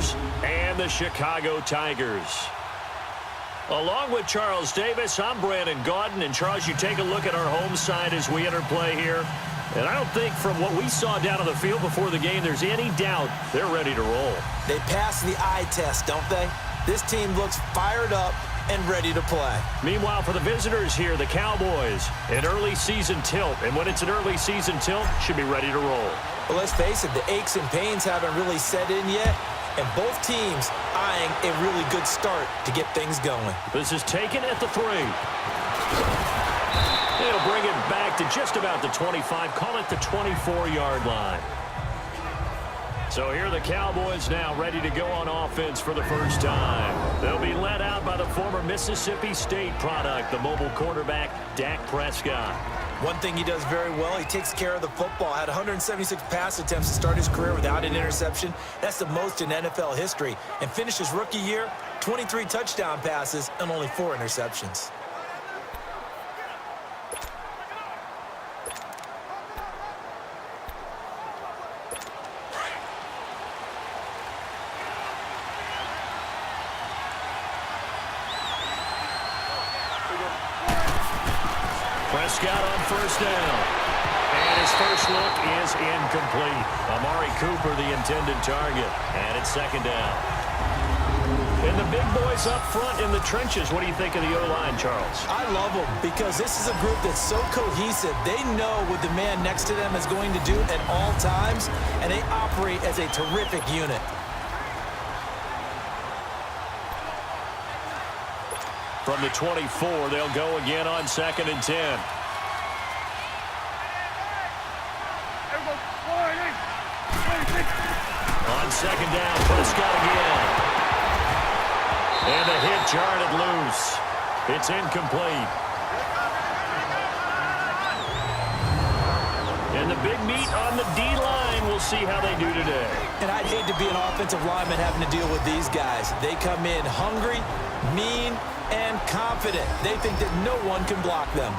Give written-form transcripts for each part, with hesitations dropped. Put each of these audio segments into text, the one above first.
Bears and the Chicago Tigers. Along with Charles Davis, I'm Brandon Gaudin. And, Charles, you take a look at our home side as we enter play here. And I don't think from what we saw down on the field before the game there's any doubt they're ready to roll. They pass the eye test, don't they? This team looks fired up and ready to play. Meanwhile, for the visitors here, the Cowboys, an early season tilt. And when it's an early season tilt, should be ready to roll. Well, let's face it, the aches and pains haven't really set in yet. And both teams eyeing a really good start to get things going. This is taken at the 3. It'll bring it back to just about the 25. Call it the 24-yard line. So here are the Cowboys now ready to go on offense for the first time. They'll be led out by the former Mississippi State product, the mobile quarterback, Dak Prescott. One thing he does very well, he takes care of the football. Had 176 pass attempts to start his career without an interception. That's the most in NFL history. And finished his rookie year, 23 touchdown passes and only 4 interceptions. Prescott on first down. And his first look is incomplete. Amari Cooper, the intended target. And it's second down. And the big boys up front in the trenches. What do you think of the O-line, Charles? I love them because this is a group that's so cohesive. They know what the man next to them is going to do at all times, and they operate as a terrific unit. From the 24, they'll go again on 2nd and 10. On 2nd down, Prescott again. And the hit jarred it loose. It's incomplete. And the big meat on the D-line. We'll see how they do today. And I'd hate to be an offensive lineman having to deal with these guys. They come in hungry, mean, and confident. They think that no one can block them.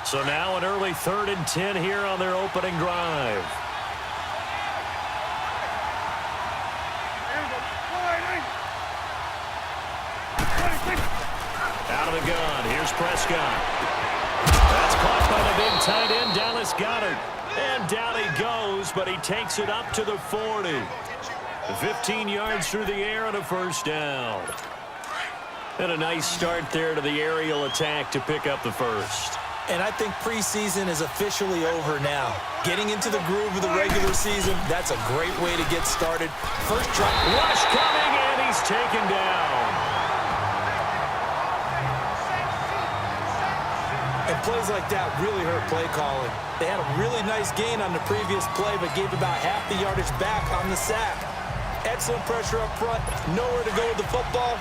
So now an early 3rd and 10 here on their opening drive. Out of the gun. Here's Prescott. That's caught by the big tight end, Dallas Goedert. And down he goes, but he takes it up to the 40. 15 yards through the air and a first down. And a nice start there to the aerial attack to pick up the first. And I think preseason is officially over now. Getting into the groove of the regular season, that's a great way to get started. First drop. Rush coming, and he's taken down. And plays like that really hurt play calling. They had a really nice gain on the previous play, but gave about half the yardage back on the sack. Excellent pressure up front. Nowhere to go with the football.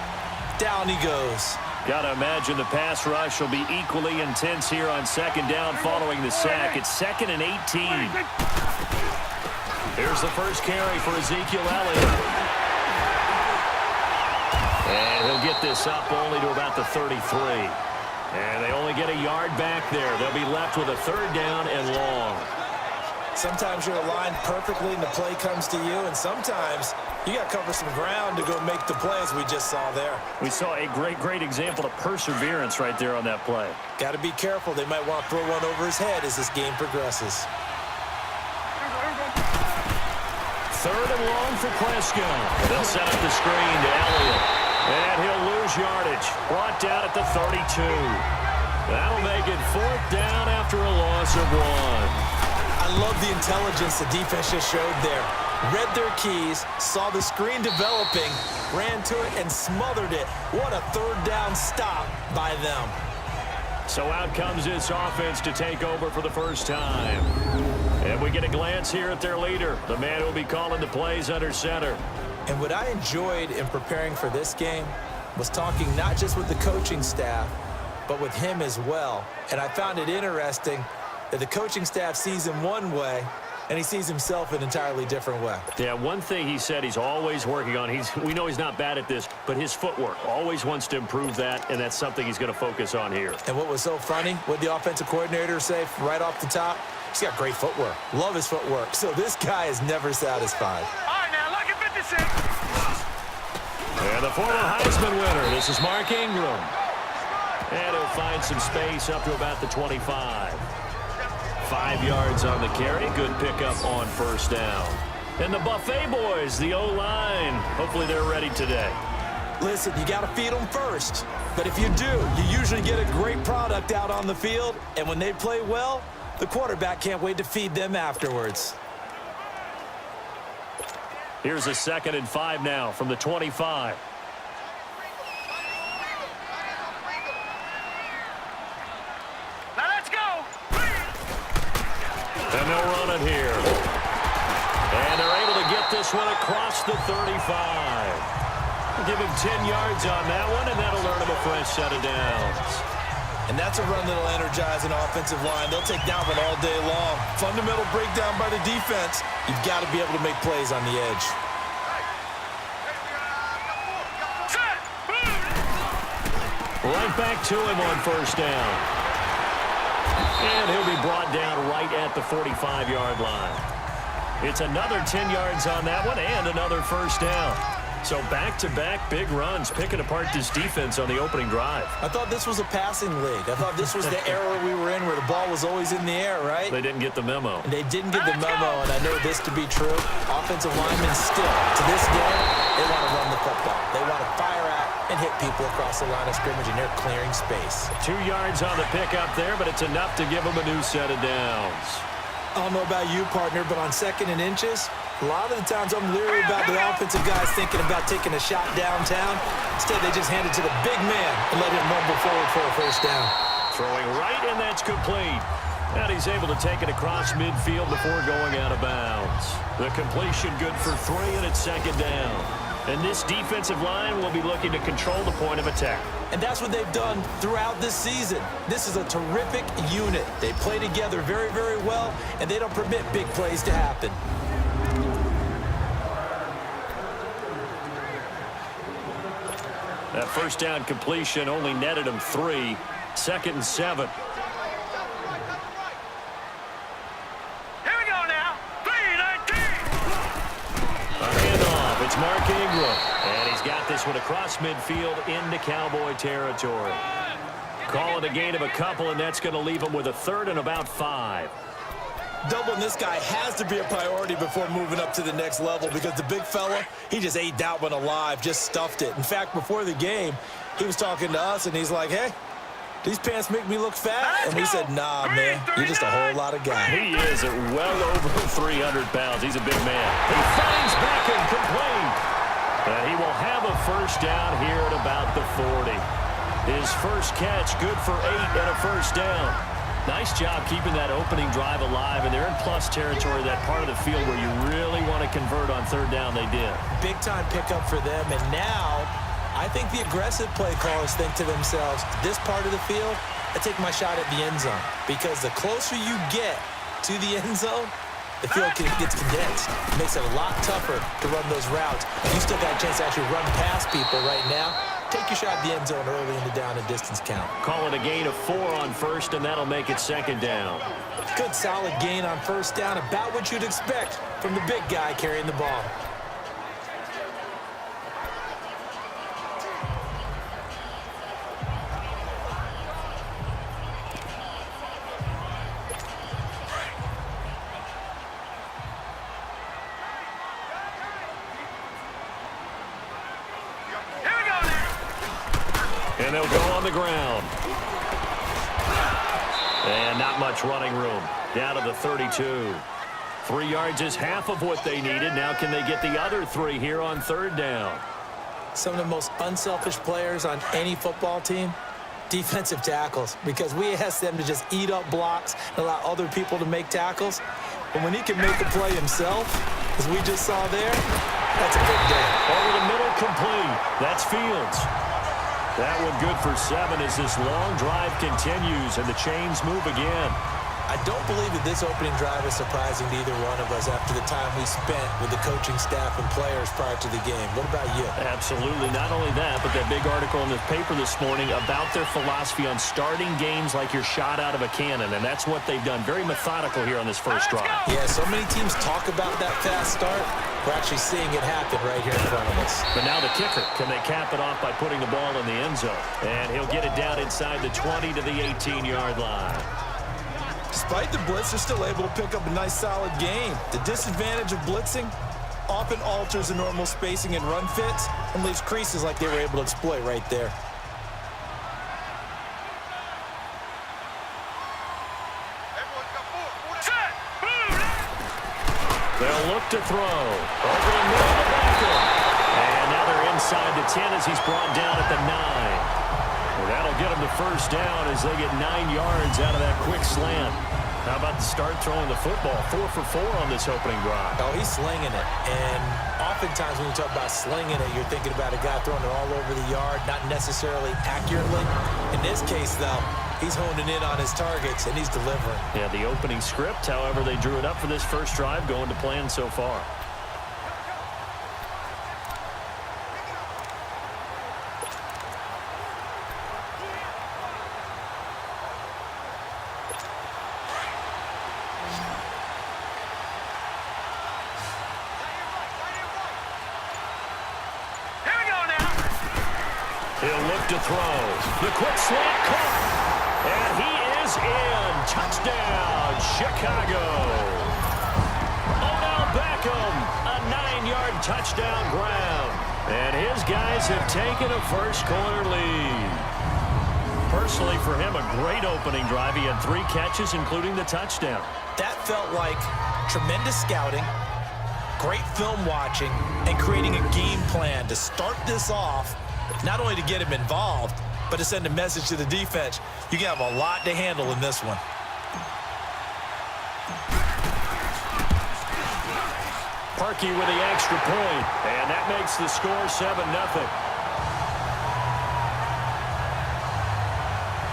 Down he goes. Got to imagine the pass rush will be equally intense here on 2nd down following the sack. It's 2nd and 18. Here's the first carry for Ezekiel Elliott. And he'll get this up only to about the 33. And they only get a yard back there. They'll be left with a 3rd down and long. Sometimes you're aligned perfectly and the play comes to you, and sometimes you got to cover some ground to go make the plays we just saw there. We saw a great example of perseverance right there on that play. Got to be careful. They might want to throw one over his head as this game progresses. 3rd and long for Prescott. They'll set up the screen to Elliott. And he'll lose yardage. Brought down at the 32. That'll make it 4th down after a loss of 1. I love the intelligence the defense just showed there. Read their keys, saw the screen developing, ran to it, and smothered it. What a 3rd down stop by them. So out comes this offense to take over for the first time. And we get a glance here at their leader, the man who will be calling the plays under center. And what I enjoyed in preparing for this game was talking not just with the coaching staff, but with him as well. And I found it interesting that the coaching staff sees him one way and he sees himself an entirely different way. Yeah, one thing he said he's always working on, we know he's not bad at this, but his footwork, always wants to improve that, and that's something he's going to focus on here. And what was so funny, what the offensive coordinator say right off the top, he's got great footwork. Love his footwork. So this guy is never satisfied. All right, now, look at 56. And the former Heisman winner, this is Mark Ingram. And he'll find some space up to about the 25. 5 yards on the carry. Good pickup on first down. And the Buffet boys, the O-line, hopefully they're ready today. Listen, you got to feed them first. But if you do, you usually get a great product out on the field. And when they play well, the quarterback can't wait to feed them afterwards. Here's a 2nd and 5 now from the 25. Now let's go. And they'll run it here. And they're able to get this one across the 35. We'll give him 10 yards on that one, and that'll earn him a fresh set of downs. And that's a run that'll energize an offensive line. They'll take down one all day long. Fundamental breakdown by the defense. You've got to be able to make plays on the edge. Right back to him on first down. And he'll be brought down right at the 45-yard line. It's another 10 yards on that one and another first down. So back-to-back big runs, picking apart this defense on the opening drive. I thought this was a passing league. I thought this was the era we were in where the ball was always in the air, right? They didn't get the memo. And they didn't get the memo, and I know this to be true. Offensive linemen still, to this day, they want to run the football. They want to fire out and hit people across the line of scrimmage, and they're clearing space. 2 yards on the pickup there, but it's enough to give them a new set of downs. I don't know about you, partner, but on 2nd and inches, a lot of the times I'm leery about the offensive guys thinking about taking a shot downtown. Instead, they just hand it to the big man and let him rumble forward for a first down. Throwing right, and that's complete. And he's able to take it across midfield before going out of bounds. The completion good for 3, and it's 2nd down. And this defensive line will be looking to control the point of attack. And that's what they've done throughout this season. This is a terrific unit. They play together very, very well, and they don't permit big plays to happen. That first down completion only netted him 3. 2nd and 7. Here we go now. 3-19. A handoff. It's Mark Ingram. And he's got this one across midfield into Cowboy territory. Call it a gain of a couple, and that's going to leave him with a 3rd and about 5. Doubling this guy has to be a priority before moving up to the next level because the big fella, he just ate that one alive, just stuffed it. In fact, before the game, he was talking to us, and he's like, hey, these pants make me look fat? And we said, nah, man, you're just a whole lot of guy. He is at well over 300 pounds. He's a big man. He finds Beckham complete. And he will have a first down here at about the 40. His first catch, good for 8 and a first down. Nice job keeping that opening drive alive, and they're in plus territory, that part of the field where you really want to convert on 3rd down. They did. Big-time pickup for them, and now I think the aggressive play callers think to themselves, this part of the field, I take my shot at the end zone, because the closer you get to the end zone, the field gets condensed. It makes it a lot tougher to run those routes. You still got a chance to actually run past people right now. Take your shot at the end zone early in the down and distance count. Call it a gain of 4 on first, and that'll make it 2nd down. Good solid gain on first down, about what you'd expect from the big guy carrying the ball. And they'll go on the ground. And not much running room. Down to the 32. 3 yards is half of what they needed. Now can they get the other 3 here on 3rd down? Some of the most unselfish players on any football team, defensive tackles, because we ask them to just eat up blocks and allow other people to make tackles. But when he can make a play himself, as we just saw there, that's a big day. Over the middle, complete. That's Fields. That one good for 7 as this long drive continues and the chains move again. I don't believe that this opening drive is surprising to either one of us after the time we spent with the coaching staff and players prior to the game. What about you? Absolutely. Not only that, but that big article in the paper this morning about their philosophy on starting games like you're shot out of a cannon, and that's what they've done. Very methodical here on this first drive. Yeah, so many teams talk about that fast start. We're actually seeing it happen right here in front of us. But now the kicker. Can they cap it off by putting the ball in the end zone? And he'll get it down inside the 20 to the 18-yard line. Despite the blitz, they're still able to pick up a nice, solid gain. The disadvantage of blitzing often alters the normal spacing and run fits and leaves creases like they were able to exploit right there. They'll look to throw. Over the middle of the backer. And now they're inside the 10 as he's brought down at the 9. Well, that'll get them the first down as they get 9 yards out of that quick slant. How about the start throwing the football? 4 for 4 on this opening drive. Oh, he's slinging it. And oftentimes when you talk about slinging it, you're thinking about a guy throwing it all over the yard, not necessarily accurately. In this case, though, he's honing in on his targets, and he's delivering. Yeah, the opening script, however, they drew it up for this first drive, going to plan so far. He'll look to throw. The quick slant caught. And he is in. Touchdown, Chicago. Odell Beckham, a 9-yard touchdown ground. And his guys have taken a first-quarter lead. Personally, for him, a great opening drive. He had 3 catches, including the touchdown. That felt like tremendous scouting, great film watching, and creating a game plan to start this off. Not only to get him involved, but to send a message to the defense. You can have a lot to handle in this one. Parkey with the extra point, and that makes the score 7-0.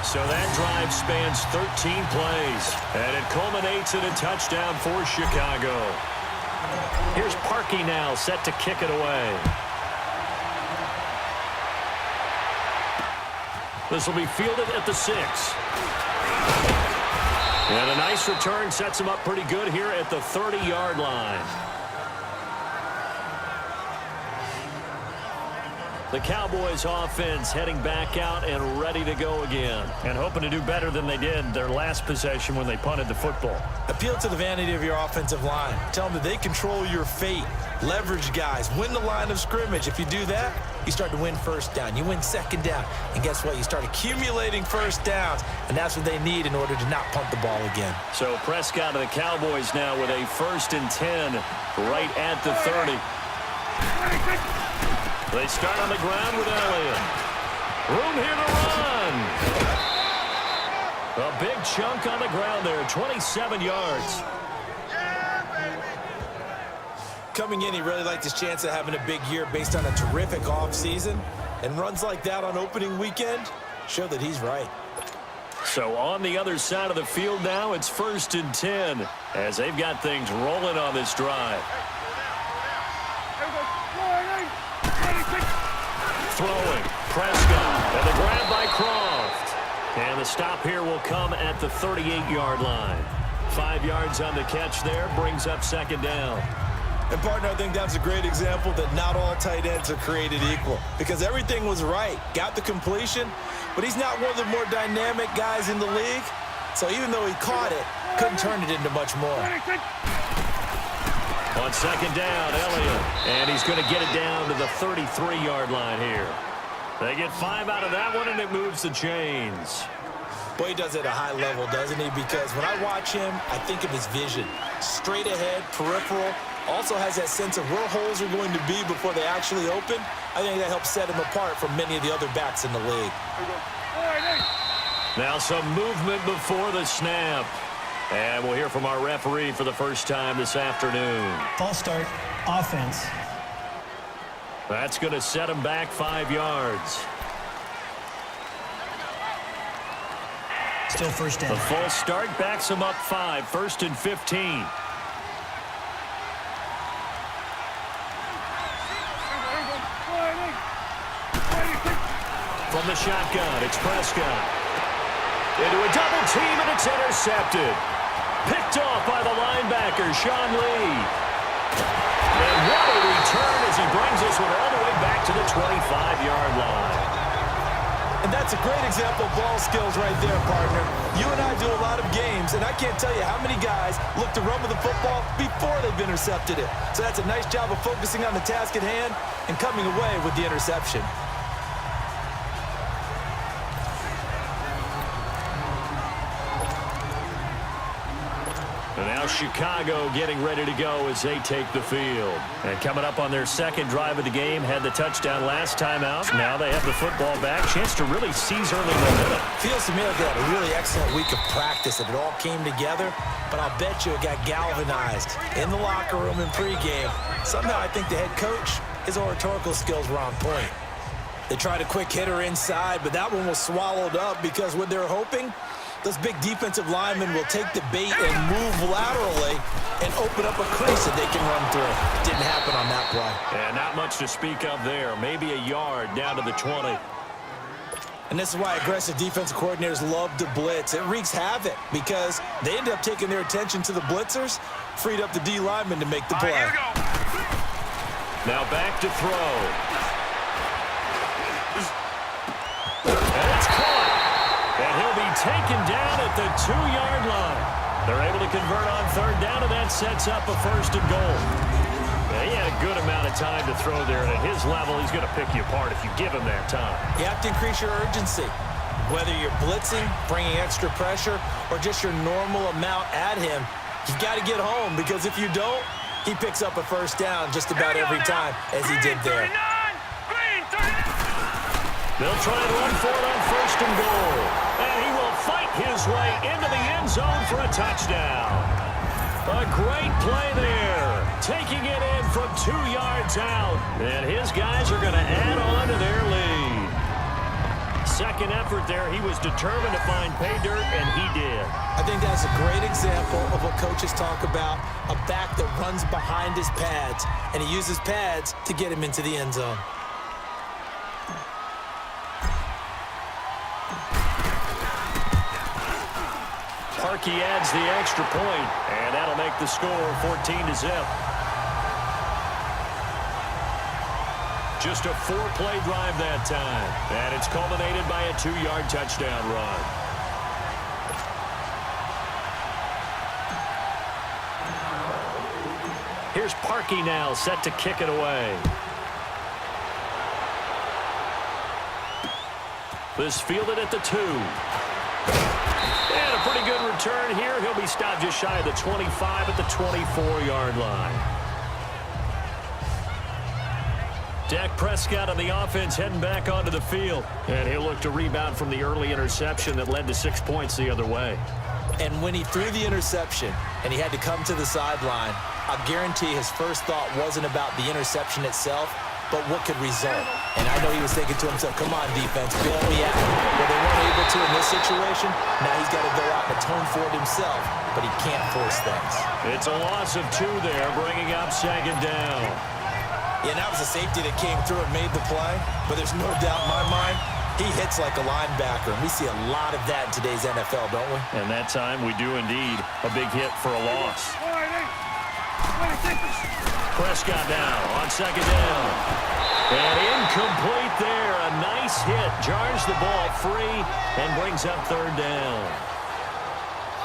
So that drive spans 13 plays, and it culminates in a touchdown for Chicago. Here's Parkey now, set to kick it away. This will be fielded at the 6. And a nice return sets him up pretty good here at the 30-yard line. The Cowboys offense heading back out and ready to go again. And hoping to do better than they did their last possession when they punted the football. Appeal to the vanity of your offensive line. Tell them that they control your fate. Leverage guys. Win the line of scrimmage. If you do that, you start to win first down. You win second down. And guess what? You start accumulating first downs. And that's what they need in order to not punt the ball again. So Prescott and the Cowboys now with a 1st and 10 right at the 30. They start on the ground with Elliott. Room here to run. A big chunk on the ground there, 27 yards. Coming in, he really liked his chance of having a big year based on a terrific offseason. And runs like that on opening weekend show that he's right. So on the other side of the field now, it's 1st and 10 as they've got things rolling on this drive. Throwing, Prescott, and the grab by Croft. And the stop here will come at the 38-yard line. 5 yards on the catch there, brings up 2nd down. And, partner, I think that's a great example that not all tight ends are created equal. Because everything was right. Got the completion, but he's not one of the more dynamic guys in the league. So even though he caught it, couldn't turn it into much more. On 2nd down, Elliott. And he's going to get it down to the 33-yard line here. They get 5 out of that one, and it moves the chains. Boy, he does it at a high level, doesn't he? Because when I watch him, I think of his vision. Straight ahead, peripheral. Also has that sense of where holes are going to be before they actually open. I think that helps set him apart from many of the other backs in the league. Now some movement before the snap. And we'll hear from our referee for the first time this afternoon. False start, offense. That's going to set him back 5 yards. Still first down. The false start backs them up 5, 1st and 15. From the shotgun, it's Prescott. Into a double team, and it's intercepted. Picked off by the linebacker, Sean Lee. And what a return as he brings this one all the way back to the 25-yard line. And that's a great example of ball skills right there, partner. You and I do a lot of games, and I can't tell you how many guys look to run with the football before they've intercepted it. So that's a nice job of focusing on the task at hand and coming away with the interception. And now Chicago getting ready to go as they take the field. And coming up on their second drive of the game, had the touchdown last time out. Now they have the football back. Chance to really seize early momentum. Feels to me like they had a really excellent week of practice and it all came together. But I'll bet you it got galvanized in the locker room in pregame. Somehow I think the head coach, his oratorical skills were on point. They tried a quick hitter inside, but that one was swallowed up because what they're hoping, those big defensive linemen will take the bait and move laterally and open up a crease that they can run through. Didn't happen on that play. And not much to speak of there. Maybe a yard down to the 20. And this is why aggressive defensive coordinators love to blitz. It wreaks havoc because they end up taking their attention to the blitzers, freed up the D lineman to make the play. Here we go. Now back to throw. And it's caught. And he'll be taken down at the 2-yard line. They're able to convert on third down, and that sets up a 1st and goal. He had a good amount of time to throw there, and at his level, he's going to pick you apart if you give him that time. You have to increase your urgency. Whether you're blitzing, bringing extra pressure, or just your normal amount at him, you've got to get home, because if you don't, he picks up a 1st down just about every time, as he did there. They'll try and run for it on 1st and goal. And he will fight his way into the end zone for a touchdown. A great play there. Taking it in from 2 yards out. And his guys are going to add on to their lead. Second effort there. He was determined to find pay dirt, and he did. I think that's a great example of what coaches talk about, a back that runs behind his pads, and he uses pads to get him into the end zone. Parkey adds the extra point, and that'll make the score 14-0. Just a 4-play drive that time, and it's culminated by a 2-yard touchdown run. Here's Parkey now, set to kick it away. This fielded at the 2. And a pretty good return here. He'll be stopped just shy of the 25 at the 24-yard line. Dak Prescott on the offense heading back onto the field. And he'll look to rebound from the early interception that led to 6 points the other way. And when he threw the interception and he had to come to the sideline, I guarantee his first thought wasn't about the interception itself, but what could result. And I know he was thinking to himself, come on, defense, bail me out. Well, they weren't able to in this situation. Now he's got to go out and atone for it himself, but he can't force things. It's a loss of 2 there, bringing up 2nd down. Yeah, and that was a safety that came through and made the play, but there's no doubt in my mind, he hits like a linebacker, and we see a lot of that in today's NFL, don't we? And that time we do indeed. A big hit for a loss. Prescott now on 2nd down. And incomplete there. A nice hit. Jars the ball free and brings up 3rd down.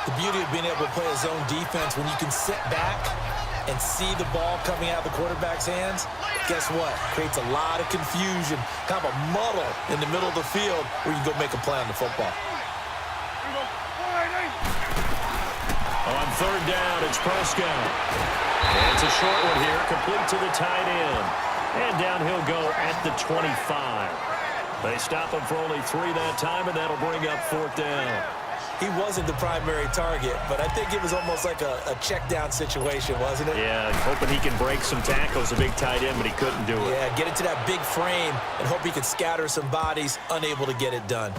The beauty of being able to play a zone defense when you can sit back and see the ball coming out of the quarterback's hands, guess what? Creates a lot of confusion, kind of a muddle in the middle of the field where you can go make a play on the football. On 3rd down, it's Prescott. And it's a short one here, complete to the tight end. And down he'll go at the 25. They stop him for only 3 that time, and that'll bring up 4th down. He wasn't the primary target, but I think it was almost like a check-down situation, wasn't it? Yeah, hoping he can break some tackles, a big tight end, but he couldn't do it. Yeah, get it to that big frame and hope he could scatter some bodies, unable to get it done.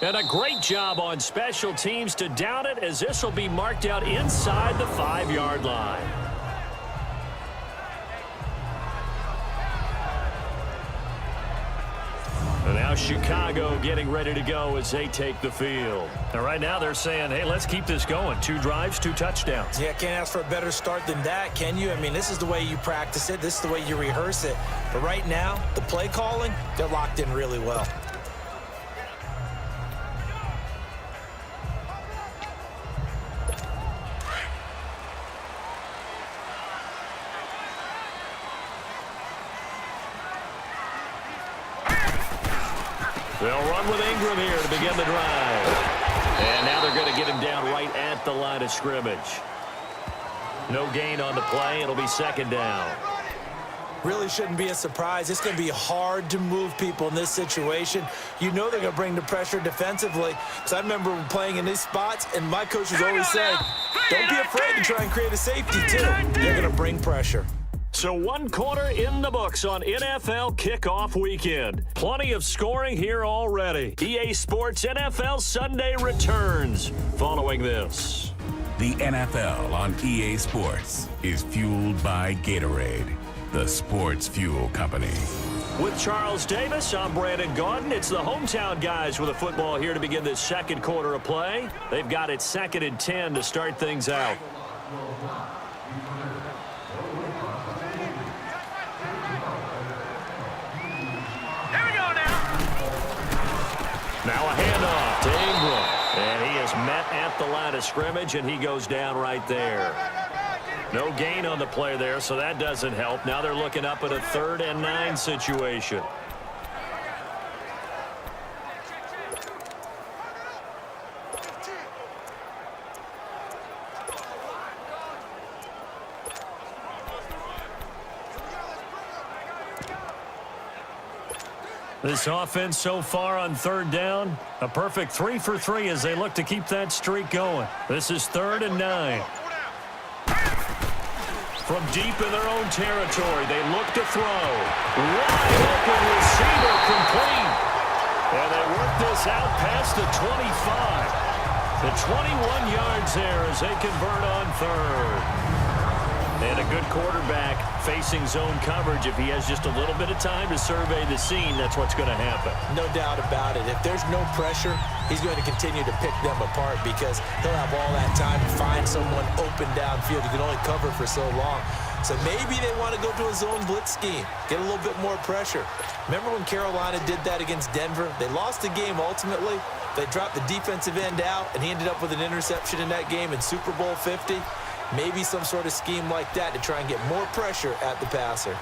And a great job on special teams to down it, as this will be marked out inside the 5-yard line. And now Chicago getting ready to go as they take the field. And right now they're saying, hey, let's keep this going. 2 drives, 2 touchdowns. Yeah, can't ask for a better start than that, can you? I mean, this is the way you practice it. This is the way you rehearse it. But right now, the play calling, they're locked in really well. They'll run with Ingram here to begin the drive. And now they're going to get him down right at the line of scrimmage. No gain on the play. It'll be 2nd down. Really shouldn't be a surprise. It's going to be hard to move people in this situation. You know they're going to bring the pressure defensively. Because I remember playing in these spots, and my coaches always say, don't be afraid to try and create a safety, too. They're going to bring pressure. So 1 quarter in the books on NFL kickoff weekend. Plenty of scoring here already. EA Sports NFL Sunday returns following this. The NFL on EA Sports is fueled by Gatorade, the sports fuel company. With Charles Davis, I'm Brandon Gaudin. It's the hometown guys with a football here to begin this 2nd quarter of play. They've got it 2nd and 10 to start things out. Now a handoff to Ingram. And he is met at the line of scrimmage, and he goes down right there. No gain on the play there, so that doesn't help. Now they're looking up at a 3rd and 9 situation. This offense so far on 3rd down, a perfect 3 for 3 as they look to keep that streak going. This is 3rd and 9. From deep in their own territory, they look to throw. Wide open receiver complete. And they work this out past the 25. The 21 yards there as they convert on 3rd. And a good quarterback facing zone coverage. If he has just a little bit of time to survey the scene, that's what's going to happen. No doubt about it. If there's no pressure, he's going to continue to pick them apart because he'll have all that time to find someone open downfield. He can only cover for so long. So maybe they want to go to a zone blitz scheme, get a little bit more pressure. Remember when Carolina did that against Denver? They lost the game ultimately. They dropped the defensive end out, and he ended up with an interception in that game in Super Bowl 50. Maybe some sort of scheme like that to try and get more pressure at the passer.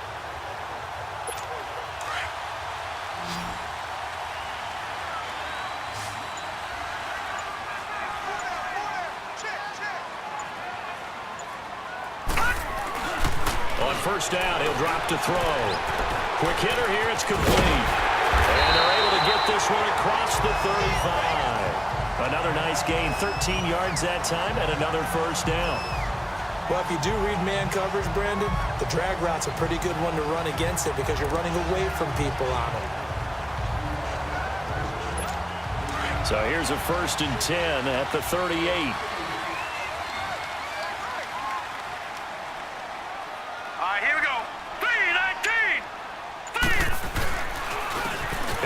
On 1st down, he'll drop to throw. Quick hitter here, it's complete. And they're able to get this one across the 35. Another nice gain, 13 yards that time, and another 1st down. Well, if you do read man coverage, Brandon, the drag route's a pretty good one to run against it because you're running away from people on it. So here's a 1st and 10 at the 38. All right, here we go. 3-19.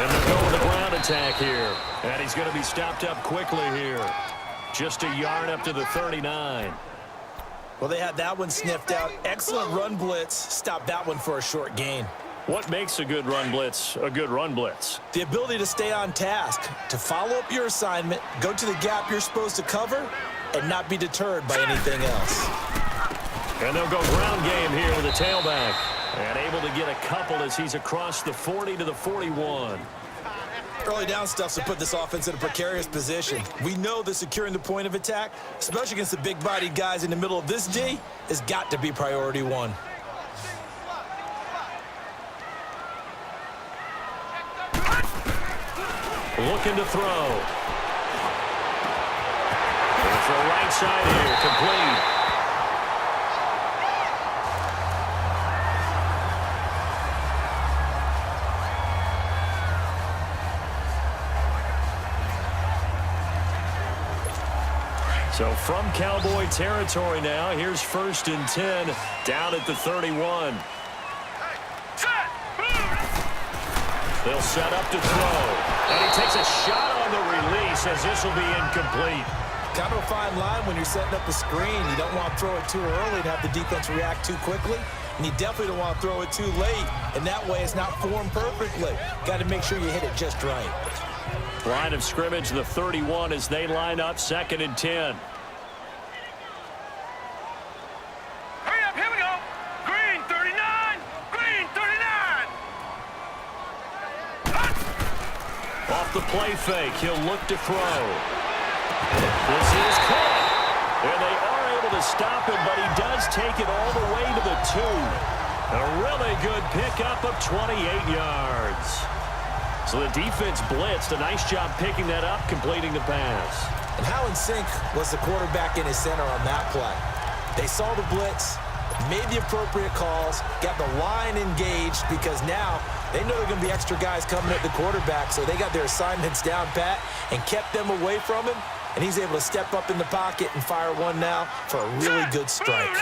And they're going the ground attack here. And he's going to be stopped up quickly here. Just a yard up to the 39. Well, they had that one sniffed out. Excellent run blitz. Stopped that one for a short gain. What makes a good run blitz a good run blitz? The ability to stay on task, to follow up your assignment, go to the gap you're supposed to cover, and not be deterred by anything else. And they'll go ground game here with a tailback. And able to get a couple as he's across the 40 to the 41. Early down stuff to put this offense in a precarious position. We know that securing the point of attack, especially against the big-bodied guys in the middle of this D, has got to be priority one. Looking to throw. It's the right side here, complete. So from Cowboy territory now, here's 1st and 10 down at the 31. They'll set up to throw. And he takes a shot on the release as this will be incomplete. Kind of a fine line when you're setting up a screen. You don't want to throw it too early and have the defense react too quickly. And you definitely don't want to throw it too late. And that way it's not formed perfectly. Got to make sure you hit it just right. Line of scrimmage, the 31 as they line up 2nd and 10. Hurry up, here we go. Green 39. Green 39. Off the play fake, he'll look to throw. This is caught. And they are able to stop him, but he does take it all the way to the 2. A really good pickup of 28 yards. So the defense blitzed. A nice job picking that up, completing the pass. And how in sync was the quarterback in his center on that play? They saw the blitz, made the appropriate calls, got the line engaged because now they know there are going to be extra guys coming at the quarterback, so they got their assignments down pat and kept them away from him, and he's able to step up in the pocket and fire one now for a really good strike.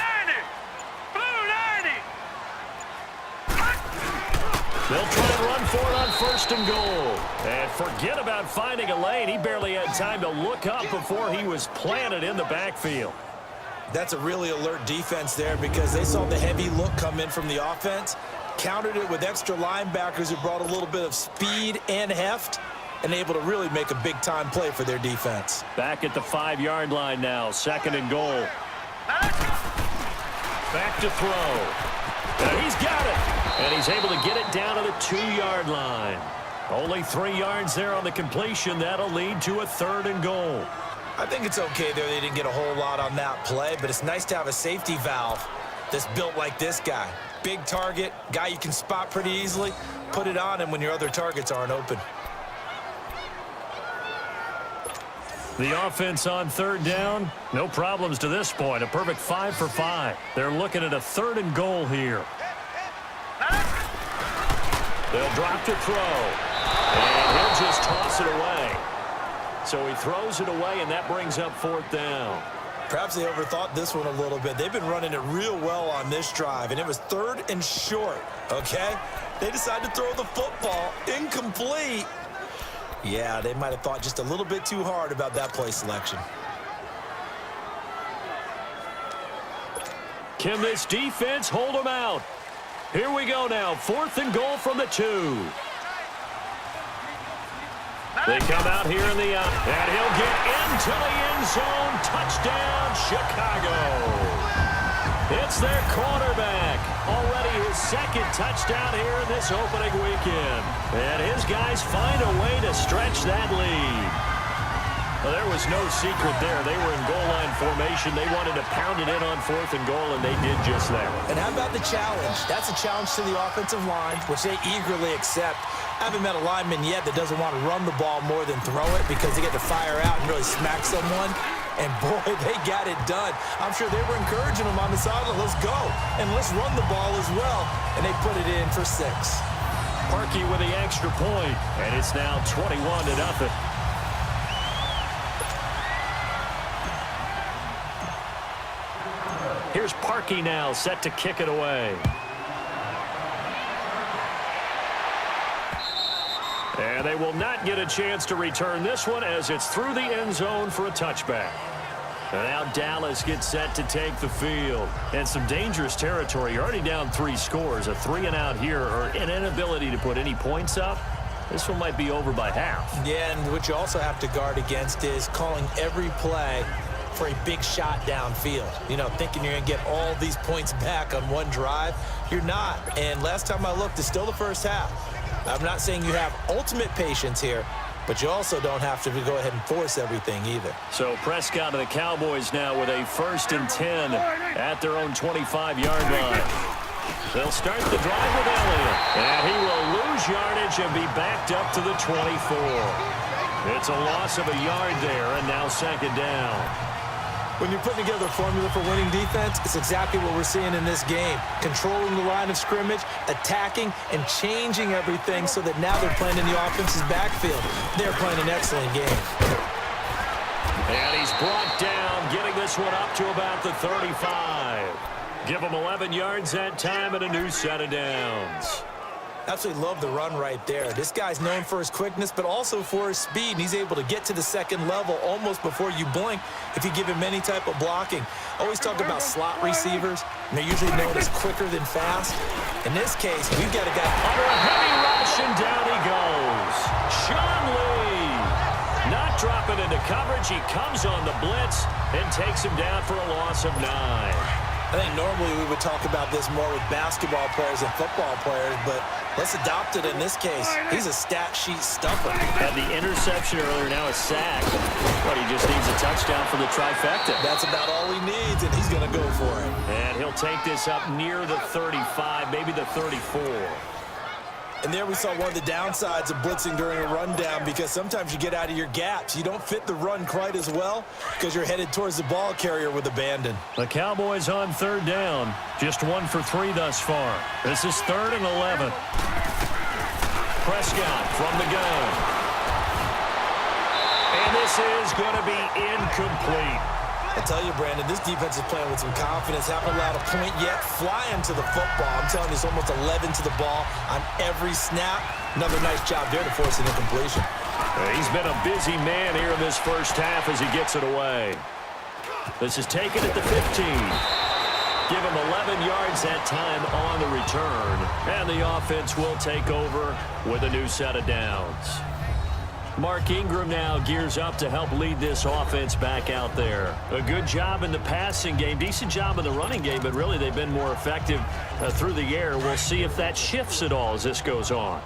They'll try and run for it on 1st and goal. And forget about finding a lane. He barely had time to look up before he was planted in the backfield. That's a really alert defense there because they saw the heavy look come in from the offense, countered it with extra linebackers who brought a little bit of speed and heft, and able to really make a big-time play for their defense. Back at the 5-yard line now, 2nd and goal. Back to throw. And he's got it. And he's able to get it down to the 2-yard line. Only 3 yards there on the completion. That'll lead to a 3rd and goal. I think it's okay there. They didn't get a whole lot on that play, but it's nice to have a safety valve that's built like this guy. Big target, guy you can spot pretty easily. Put it on him when your other targets aren't open. The offense on 3rd down, no problems to this point. A perfect 5 for 5. They're looking at a 3rd and goal here. They'll drop to throw. And he'll just toss it away. So he throws it away, and that brings up 4th down. Perhaps they overthought this one a little bit. They've been running it real well on this drive, and it was 3rd and short, okay? They decided to throw the football incomplete. Yeah, they might have thought just a little bit too hard about that play selection. Can this defense hold them out? Here we go now, 4th and goal from the 2. They come out here in the and he'll get into the end zone. Touchdown, Chicago. It's their quarterback. Already his 2nd touchdown here in this opening weekend. And his guys find a way to stretch that lead. Well, there was no secret there. They were in goal line formation. They wanted to pound it in on 4th and goal, and they did just that. And how about the challenge? That's a challenge to the offensive line, which they eagerly accept. I haven't met a lineman yet that doesn't want to run the ball more than throw it because they get to fire out and really smack someone. And, boy, they got it done. I'm sure they were encouraging them on the sideline. Let's go, and let's run the ball as well. And they put it in for 6. Parkey with the extra point, and it's now 21-0. Here's Parkey now, set to kick it away. And they will not get a chance to return this one as it's through the end zone for a touchback. And now Dallas gets set to take the field. And some dangerous territory. You're already down 3 scores. A 3-and-out here or an inability to put any points up. This one might be over by half. Yeah, and what you also have to guard against is calling every play for a big shot downfield. You know, thinking you're going to get all these points back on one drive. You're not. And last time I looked, it's still the first half. I'm not saying you have ultimate patience here, but you also don't have to go ahead and force everything either. So Prescott of the Cowboys now with a 1st and 10 at their own 25-yard line. They'll start the drive with Elliott, and he will lose yardage and be backed up to the 24. It's a loss of a yard there, and now 2nd down. When you're putting together a formula for winning defense, it's exactly what we're seeing in this game. Controlling the line of scrimmage, attacking, and changing everything so that now they're playing in the offense's backfield. They're playing an excellent game. And he's brought down this one up to about the 35. Give him 11 yards that time and a new set of downs. Absolutely love the run right there. This guy's known for his quickness, but also for his speed, and he's able to get to the second level almost before you blink if you give him any type of blocking. Always talk about slot receivers, and they're usually known as quicker than fast. In this case, we've got a guy under a heavy rush, and down he goes. Sean Lee not dropping into coverage. He comes on the blitz and takes him down for a loss of 9. I think normally we would talk about this more with basketball players and football players, but let's adopt it in this case. He's a stat sheet stuffer. Had the interception earlier, now a sack. But he just needs a touchdown for the trifecta. That's about all he needs, and he's going to go for it. And he'll take this up near the 35, maybe the 34. And there we saw one of the downsides of blitzing during a rundown, because sometimes you get out of your gaps. You don't fit the run quite as well because you're headed towards the ball carrier with abandon. The Cowboys on third down. Just 1 for 3 thus far. This is 3rd and 11. Prescott from the gun. And this is going to be incomplete. I tell you, Brandon, this defense is playing with some confidence. Haven't allowed a point yet. Flying to the football. I'm telling you, it's almost 11 to the ball on every snap. Another nice job there to force an incompletion. He's been a busy man here in this first half as he gets it away. This is taken at the 15. Give him 11 yards that time on the return. And the offense will take over with a new set of downs. Mark Ingram now gears up to help lead this offense back out there. A good job in the passing game, decent job in the running game, but really they've been more effective through the air. We'll see if that shifts at all as this goes on.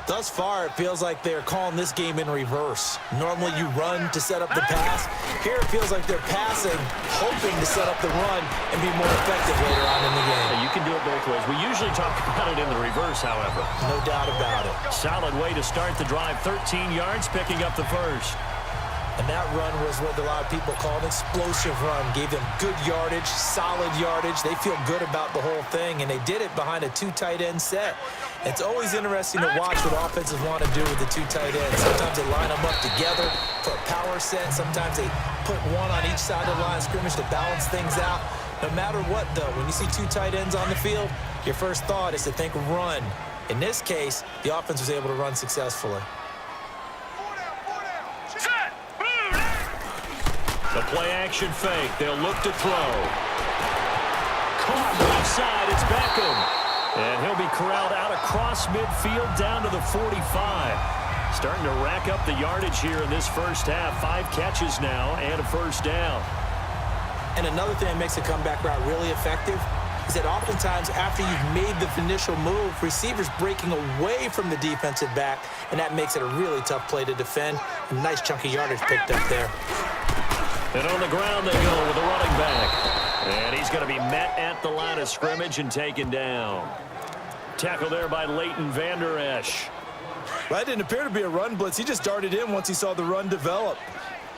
Thus far, it feels like they're calling this game in reverse. Normally you run to set up the pass. Here it feels like they're passing, hoping to set up the run and be more effective later on in the game. You can do it both ways. We usually talk about it in the reverse, however. No doubt about it. Solid way to start the drive. 13 yards, picking up the first. And that run was what a lot of people call an explosive run. Gave them good yardage, solid yardage. They feel good about the whole thing, and they did it behind a 2 tight end set. It's always interesting to watch what offenses want to do with the 2 tight ends. Sometimes they line them up together for a power set. Sometimes they put one on each side of the line of scrimmage to balance things out. No matter what, though, when you see 2 tight ends on the field, your first thought is to think run. In this case, the offense was able to run successfully. The play-action fake. They'll look to throw. Caught left side. It's Beckham. And he'll be corralled out across midfield down to the 45. Starting to rack up the yardage here in this first half. 5 catches now and a first down. And another thing that makes the comeback route really effective is that oftentimes after you've made the initial move, receivers breaking away from the defensive back, and that makes it a really tough play to defend. A nice chunk of yardage picked up there. And on the ground they go with the running back. And he's going to be met at the line of scrimmage and taken down. Tackle there by Leighton Vander Esch. That didn't appear to be a run blitz. He just darted in once he saw the run develop.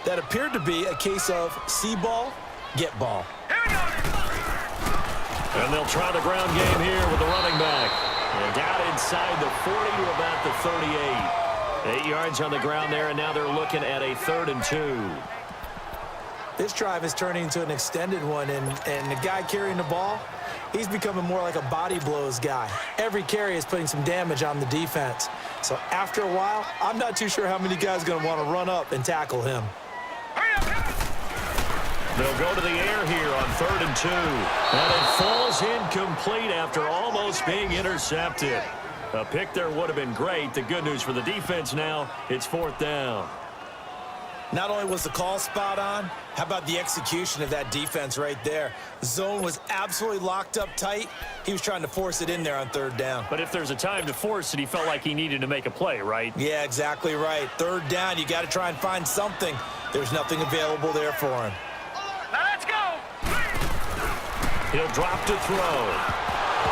That appeared to be a case of see ball, get ball. And they'll try the ground game here with the running back. And down inside the 40 to about the 38. 8 yards on the ground there, and now they're looking at a 3rd and 2. This drive is turning into an extended one, and the guy carrying the ball, he's becoming more like a body blows guy. Every carry is putting some damage on the defense. So after a while, I'm not too sure how many guys are going to want to run up and tackle him. They'll go to the air here on 3rd and 2. And it falls incomplete after almost being intercepted. A pick there would have been great. The good news for the defense now, it's 4th down. Not only was the call spot on, how about the execution of that defense right there? The zone was absolutely locked up tight. He was trying to force it in there on 3rd down. But if there's a time to force it, he felt like he needed to make a play, right? Yeah, exactly right. 3rd down, you got to try and find something. There's nothing available there for him. Now let's go. He'll drop to throw.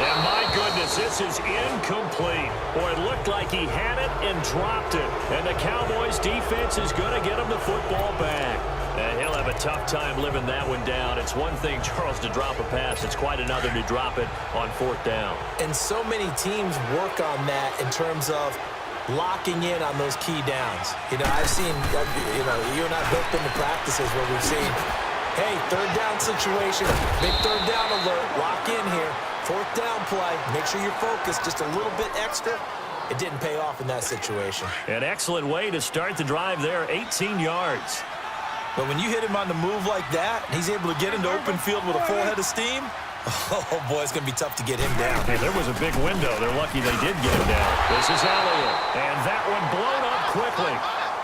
And my goodness, this is incomplete. Boy, it looked like he had it and dropped it. And the Cowboys defense is going to get him the football back. And he'll have a tough time living that one down. It's one thing, Charles, to drop a pass. It's quite another to drop it on 4th down. And so many teams work on that in terms of locking in on those key downs. You know, I've seen, you and I both been to practices where we've seen Hey, third down situation. Big third down alert. Lock in here. Fourth down play. Make sure you're focused just a little bit extra. It didn't pay off in that situation. An excellent way to start the drive there, 18 yards. But when you hit him on the move like that, and he's able to get into open field with a full head of steam, oh, boy, it's going to be tough to get him down. Hey, there was a big window. They're lucky they did get him down. This is Elliott, and that one blown up quickly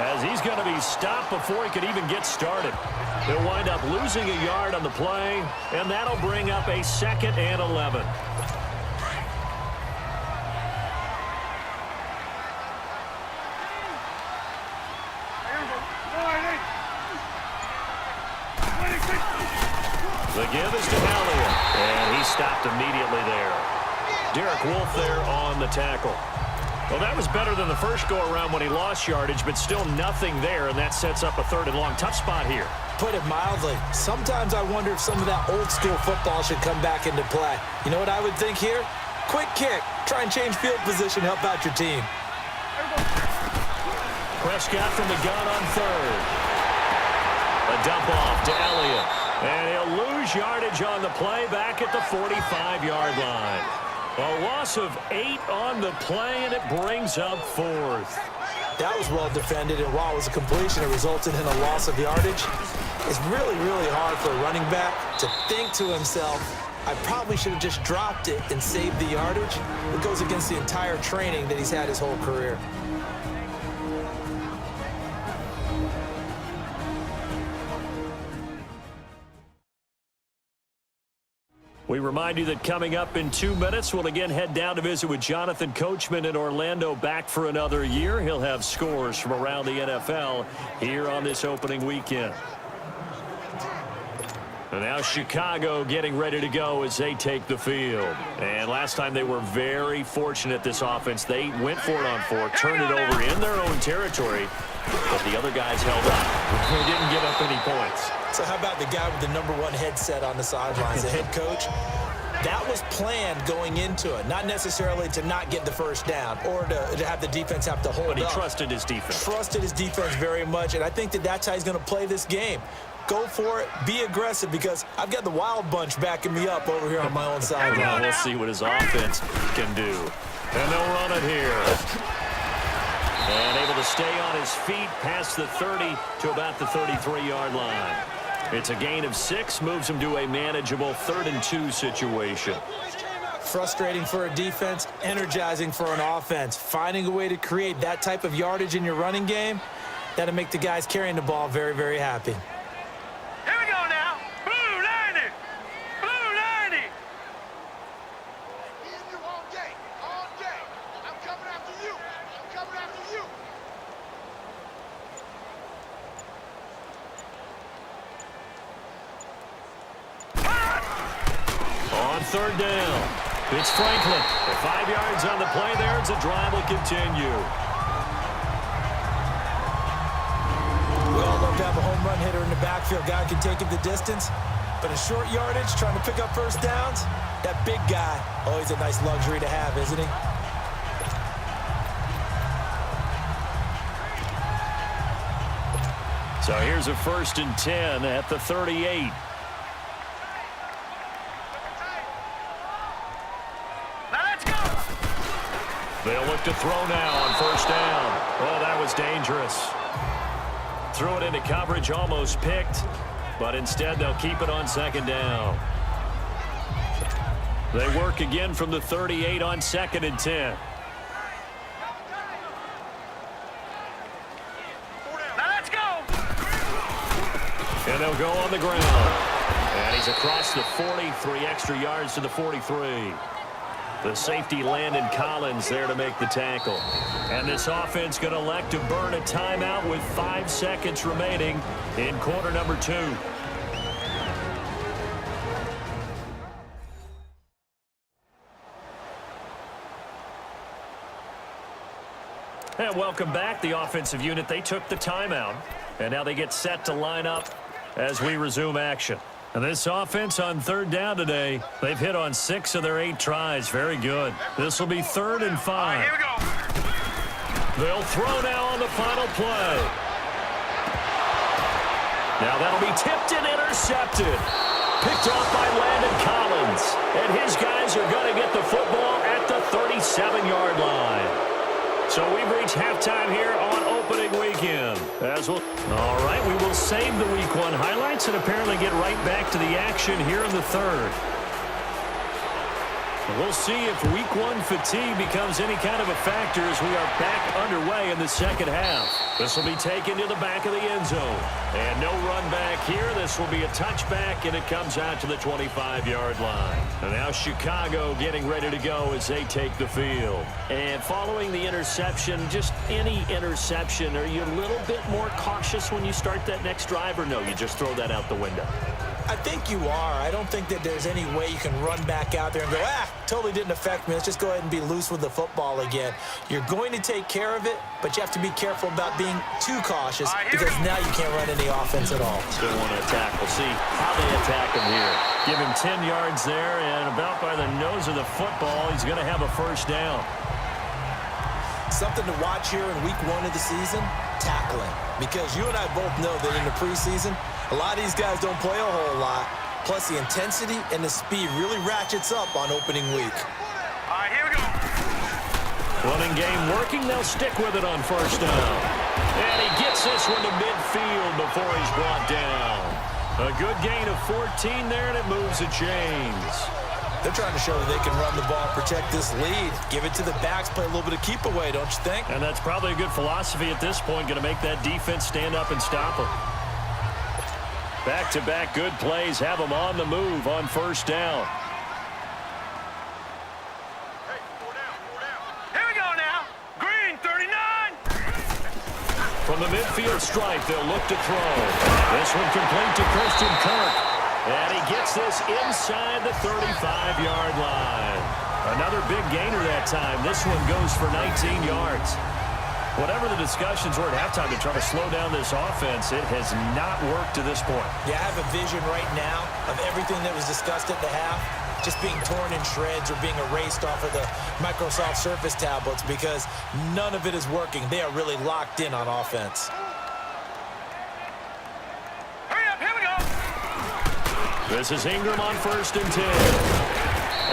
as he's going to be stopped before he could even get started. He'll wind up losing a yard on the play, and that'll bring up a 2nd and 11. The give is to Elliott, and he stopped immediately there. Derek Wolfe there on the tackle. Well, that was better than the first go-around when he lost yardage, but still nothing there, and that sets up a 3rd and long. Tough spot here. Put it mildly. Sometimes I wonder if some of that old-school football should come back into play. You know what I would think here? Quick kick. Try and change field position, help out your team. Prescott from the gun on 3rd. A dump off to Elliott. And he'll lose yardage on the play back at the 45-yard line. A loss of 8 on the play, and it brings up 4th. That was well defended, and while it was a completion, it resulted in a loss of yardage. It's really, really hard for a running back to think to himself, I probably should have just dropped it and saved the yardage. It goes against the entire training that he's had his whole career. We remind you that coming up in 2 minutes, we'll again head down to visit with Jonathan Coachman in Orlando, back for another year. He'll have scores from around the NFL here on this opening weekend. And now Chicago getting ready to go as they take the field. And last time they were very fortunate, this offense. They went for it on 4, turned it over in their own territory, but the other guys held up. They didn't give up any points. So how about the guy with the #1 headset on the sidelines, the head coach? That was planned going into it, not necessarily to not get the first down or to have the defense have to hold up. But he trusted his defense. Trusted his defense very much, and I think that that's how he's going to play this game. Go for it, be aggressive, because I've got the Wild Bunch backing me up over here on my own sideline. We'll see what his offense can do. And they'll run it here. And able to stay on his feet past the 30 to about the 33-yard line. It's a gain of 6, moves him to a manageable 3rd and 2 situation. Frustrating for a defense, energizing for an offense. Finding a way to create that type of yardage in your running game, that'll make the guys carrying the ball very, very happy. Here we go now. Blue 90. Blue 90. All day. All day. I'm coming after you. I'm coming after you. On 3rd down, it's Franklin. 5 yards on the play there as the drive will continue. We all love to have a home run hitter in the backfield. Guy can take it the distance, but in short yardage, trying to pick up first downs, that big guy, always a nice luxury to have, isn't he? So here's a 1st and 10 at the 38. They'll look to throw now on 1st down. Oh, that was dangerous. Threw it into coverage, almost picked, but instead they'll keep it on 2nd down. They work again from the 38 on 2nd and 10. Now let's go. And they'll go on the ground. And he's across the 40, 3 extra yards to the 43. The safety Landon Collins there to make the tackle. And this offense going to elect to burn a timeout with 5 seconds remaining in quarter number 2. And welcome back, the offensive unit. They took the timeout, and now they get set to line up as we resume action. And this offense on 3rd down today, they've hit on 6 of their 8 tries. Very good. This will be 3rd and 5. All right, here we go. They'll throw now on the final play. Now that'll be tipped and intercepted. Picked off by Landon Collins. And his guys are going to get the football at the 37-yard line. So we've reached halftime here on opening weekend. All right, we will save the Week 1 highlights and apparently get right back to the action here in the third. We'll see if Week 1 fatigue becomes any kind of a factor as we are back underway in the second half. This will be taken to the back of the end zone. And no run back here. This will be a touchback, and it comes out to the 25-yard line. And now Chicago getting ready to go as they take the field. And following the interception, just any interception, are you a little bit more cautious when you start that next drive, or no, you just throw that out the window? I think you are. I don't think that there's any way you can run back out there and go, totally didn't affect me. Let's just go ahead and be loose with the football again. You're going to take care of it, but you have to be careful about being too cautious because now you can't run any offense at all. Still want to attack. We'll see how they attack him here. Give him 10 yards there, and about by the nose of the football, he's going to have a first down. Something to watch here in Week 1 of the season, tackling. Because you and I both know that in the preseason, a lot of these guys don't play a whole lot. Plus, the intensity and the speed really ratchets up on opening week. All right, here we go. Running game working. They'll stick with it on first down. And he gets this one to midfield before he's brought down. A good gain of 14 there, and it moves the chains. They're trying to show that they can run the ball, protect this lead. Give it to the backs, play a little bit of keep away, don't you think? And that's probably a good philosophy at this point, going to make that defense stand up and stop them. Back-to-back good plays have them on the move on first down. Hey, 4 down, 4 down. Here we go now. Green, 39. From the midfield stripe, they'll look to throw. This one complete to Christian Kirk. And he gets this inside the 35-yard line. Another big gainer that time. This one goes for 19 yards. Whatever the discussions were at halftime to try to slow down this offense, it has not worked to this point. Yeah, I have a vision right now of everything that was discussed at the half just being torn in shreds or being erased off of the Microsoft Surface tablets because none of it is working. They are really locked in on offense. Hurry up, here we go. This is Ingram on 1st and 10.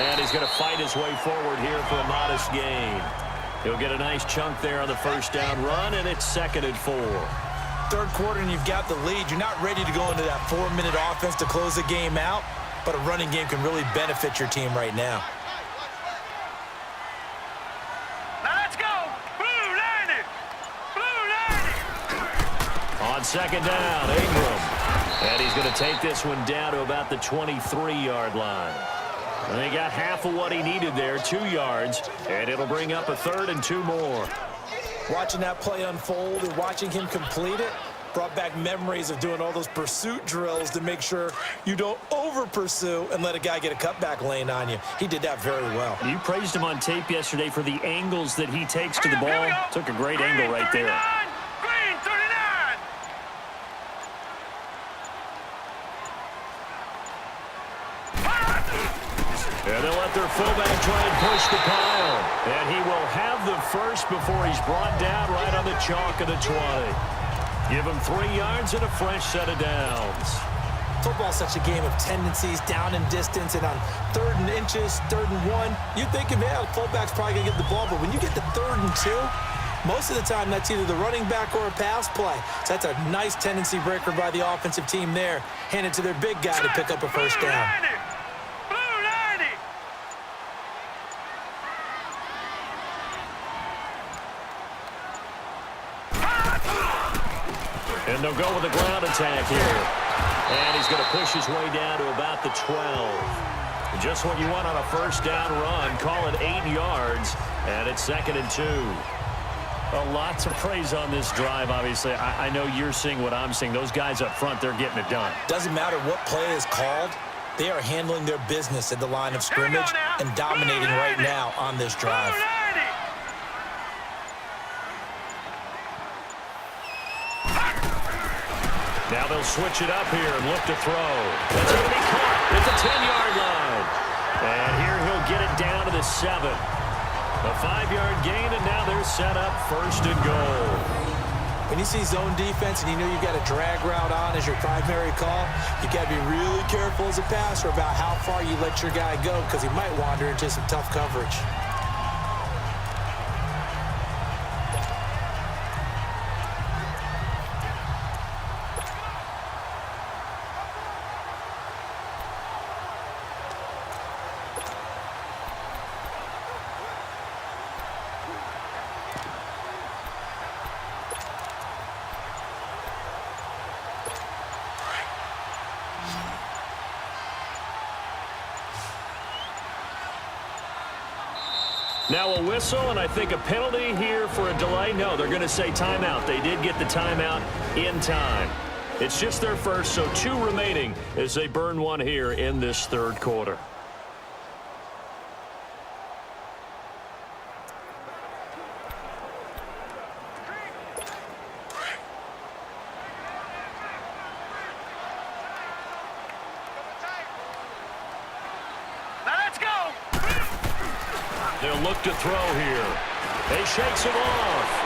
And he's going to fight his way forward here for a modest gain. He'll get a nice chunk there on the first down run, and it's 2nd and 4. Third quarter, and you've got the lead. You're not ready to go into that 4-minute offense to close the game out, but a running game can really benefit your team right now. Now let's go. Blue 90. Blue 90. On 2nd down, Ingram. And he's going to take this one down to about the 23-yard line. And they got half of what he needed there, 2 yards, and it'll bring up a 3rd and 2 more. Watching that play unfold and watching him complete it brought back memories of doing all those pursuit drills to make sure you don't over-pursue and let a guy get a cutback lane on you. He did that very well. You praised him on tape yesterday for the angles that he takes to the ball. Took a great angle right there. Green 39. And they'll let their fullback try and push the pile. And he will have the first before he's brought down right on the chalk of the 20. Give him 3 yards and a fresh set of downs. Football's such a game of tendencies, down and distance, and on 3rd and inches, 3rd and 1, you think, the fullback's probably going to get the ball, but when you get to 3rd and 2, most of the time that's either the running back or a pass play. So that's a nice tendency breaker by the offensive team there. Hand it to their big guy to pick up a first down. And they'll go with a ground attack here. And he's going to push his way down to about the 12. Just what you want on a first down run. Call it 8 yards. And it's 2nd and 2. Lots of praise on this drive, obviously. I know you're seeing what I'm seeing. Those guys up front, they're getting it done. Doesn't matter what play is called. They are handling their business at the line of scrimmage and dominating right now on this drive. Now they'll switch it up here and look to throw. That's going to be caught at the 10-yard line. And here he'll get it down to the 7. A 5-yard gain, and now they're set up 1st and goal. When you see zone defense and you know you've got a drag route on as your primary call, you got to be really careful as a passer about how far you let your guy go because he might wander into some tough coverage. Now a whistle, and I think a penalty here for a delay. No, they're going to say timeout. They did get the timeout in time. It's just their first, so 2 remaining as they burn one here in this third quarter. Now let's go. They'll look to throw here. He shakes him off.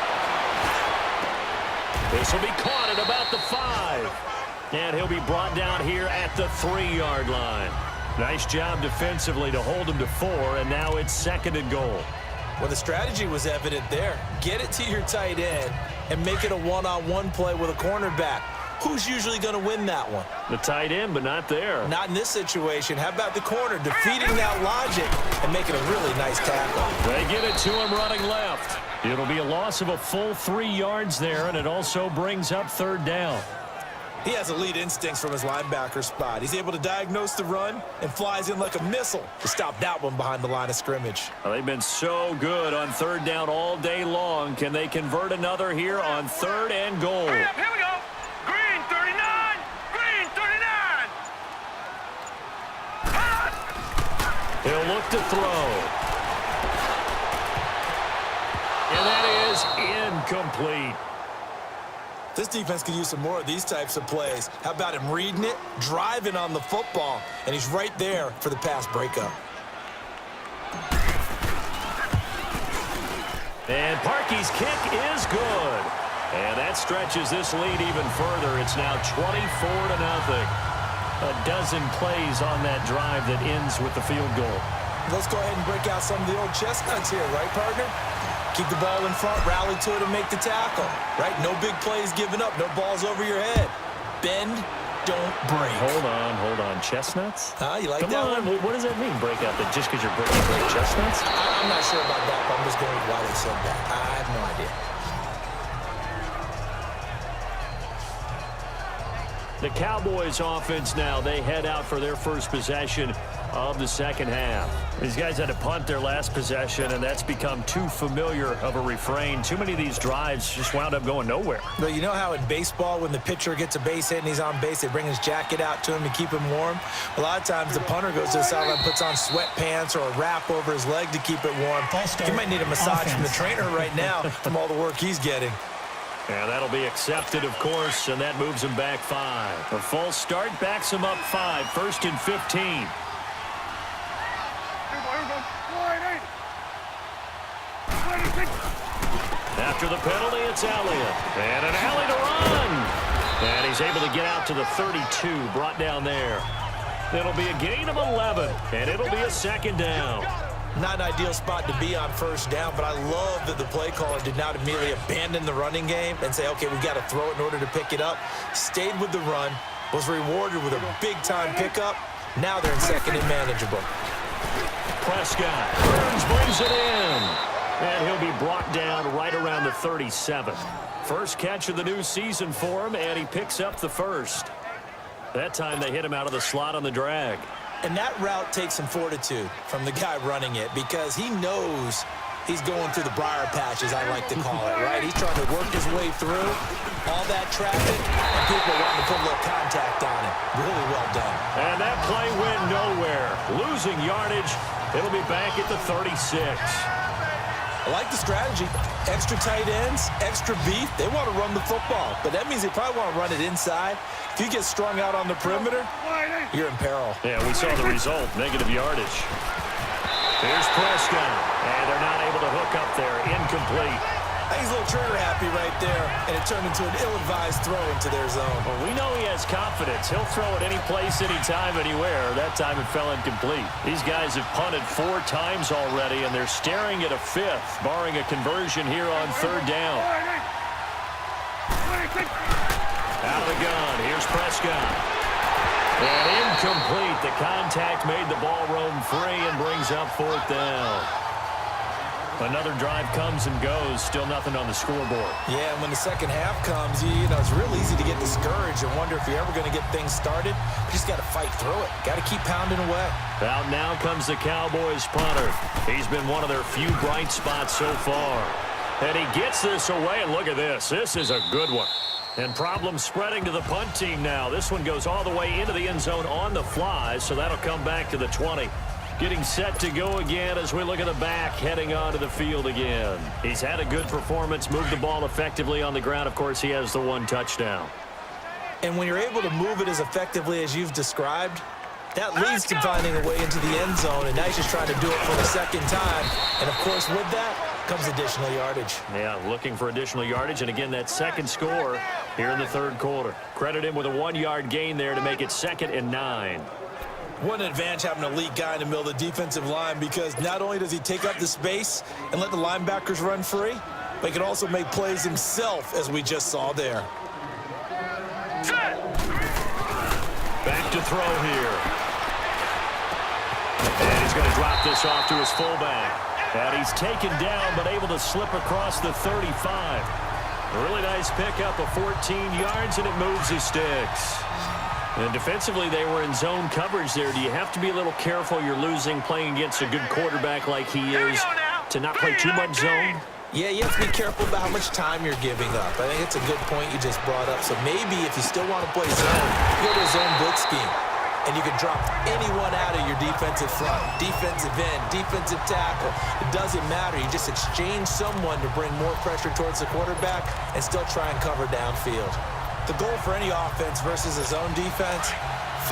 This will be caught at about the 5. And he'll be brought down here at the 3-yard line. Nice job defensively to hold him to 4, and now it's 2nd and goal. Well, the strategy was evident there. Get it to your tight end and make it a one-on-one play with a cornerback. Who's usually going to win that one? The tight end, but not there. Not in this situation. How about the corner defeating that logic and making a really nice tackle? They get it to him running left. It'll be a loss of a full 3 yards there, and it also brings up 3rd down. He has elite instincts from his linebacker spot. He's able to diagnose the run and flies in like a missile to stop that one behind the line of scrimmage. Well, they've been so good on 3rd down all day long. Can they convert another here on 3rd and goal? Hurry up, here we go. Green 39. Green 39. He'll look to throw. And that is incomplete. This defense could use some more of these types of plays. How about him reading it, driving on the football, and he's right there for the pass breakup. And Parkey's kick is good. And that stretches this lead even further. It's now 24-0. A dozen plays on that drive that ends with the field goal. Let's go ahead and break out some of the old chestnuts here, right, partner? Keep the ball in front, rally to it, and make the tackle, right? No big plays given up, no balls over your head. Bend, don't break. Hold on. Chestnuts? You like Come that on. one? What does that mean, break out? That just because you're breaking chestnuts? I'm not sure about that, but I'm just going with why they said that. I have no idea. The Cowboys offense now, they head out for their first possession of the second half. These guys had to punt their last possession, and that's become too familiar of a refrain. Too many of these drives just wound up going nowhere. But you know how in baseball, when the pitcher gets a base hit and he's on base, they bring his jacket out to him to keep him warm? A lot of times the punter goes to the sideline, puts on sweatpants or a wrap over his leg to keep it warm. He might need a massage from the trainer right now from all the work he's getting. And that'll be accepted, of course, and that moves him back 5. A false start backs him up 5, 1st and 15. After the penalty, it's Elliott. And an alley to run. And he's able to get out to the 32, brought down there. It'll be a gain of 11, and it'll be a 2nd down. Not an ideal spot to be on 1st down, but I love that the play caller did not immediately abandon the running game and say, okay, we've got to throw it in order to pick it up. Stayed with the run, was rewarded with a big-time pickup. Now they're in 2nd and manageable. Prescott. Burns brings it in. And he'll be brought down right around the 37. First catch of the new season for him, and he picks up the 1st. That time they hit him out of the slot on the drag. And that route takes some fortitude from the guy running it because he knows he's going through the briar patch, as I like to call it, right? He's trying to work his way through all that traffic, and people wanting to put a little contact on it. Really well done. And that play went nowhere. Losing yardage. It'll be back at the 36. I like the strategy. Extra tight ends, extra beef. They want to run the football, but that means they probably want to run it inside. If you get strung out on the perimeter, you're in peril. Yeah, we saw the result, negative yardage. Here's Prescott, and they're not able to hook up there. Incomplete. I think he's a little trigger happy right there, and it turned into an ill-advised throw into their zone. Well, we know he has confidence. He'll throw it any place, anytime, anywhere. That time it fell incomplete. These guys have punted 4 times already, and they're staring at a 5th, barring a conversion here on 3rd down. Out of the gun, here's Prescott. And incomplete. The contact made the ball roam free and brings up 4th down. Another drive comes and goes. Still nothing on the scoreboard. Yeah, and when the second half comes, you know, it's real easy to get discouraged and wonder if you're ever going to get things started. You just got to fight through it. Got to keep pounding away. Out now comes the Cowboys punter. He's been one of their few bright spots so far. And he gets this away, and look at this. This is a good one. And problems spreading to the punt team now. This one goes all the way into the end zone on the fly, so that'll come back to the 20. Getting set to go again as we look at the back, heading onto the field again. He's had a good performance, moved the ball effectively on the ground. Of course, he has the 1 touchdown. And when you're able to move it as effectively as you've described, that leads to finding a way into the end zone, and now he's just trying to do it for the second time. And, of course, with that comes additional yardage. Yeah, looking for additional yardage, and again, that second score here in the 3rd quarter. Credit him with a 1-yard gain there to make it 2nd and 9. What an advantage having an elite guy in the middle of the defensive line, because not only does he take up the space and let the linebackers run free, but he can also make plays himself, as we just saw there. Back to throw here. And he's going to drop this off to his fullback. And he's taken down, but able to slip across the 35. A really nice pickup of 14 yards, and it moves his sticks. And defensively, they were in zone coverage there. Do you have to be a little careful? You're losing playing against a good quarterback like he is to not play too much zone? Yeah, you have to be careful about how much time you're giving up. I think it's a good point you just brought up. So maybe if you still want to play zone, you go to a zone blitz scheme, and you can drop anyone out of your defensive front, defensive end, defensive tackle. It doesn't matter. You just exchange someone to bring more pressure towards the quarterback and still try and cover downfield. The goal for any offense versus a zone defense,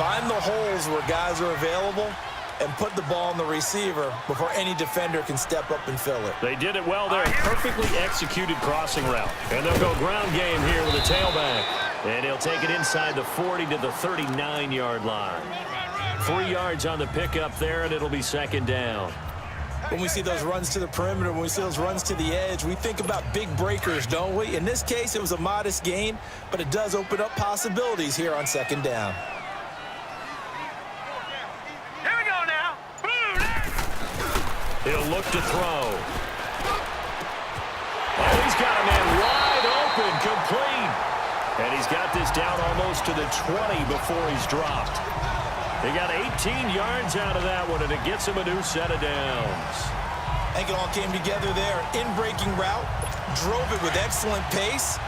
find the holes where guys are available and put the ball on the receiver before any defender can step up and fill it. They did it well there. Perfectly executed crossing route. And they'll go ground game here with a tailback. And he'll take it inside the 40 to the 39-yard line. 3 yards on the pickup there, and it'll be 2nd down. When we see those runs to the perimeter, when we see those runs to the edge, we think about big breakers, don't we? In this case, it was a modest gain, but it does open up possibilities here on 2nd down. Here we go now. He'll look to throw. Oh, he's got a man wide open, complete. And he's got this down almost to the 20 before he's dropped. They got 18 yards out of that one, and it gets him a new set of downs. I think it all came together there. In-breaking route, drove it with excellent pace.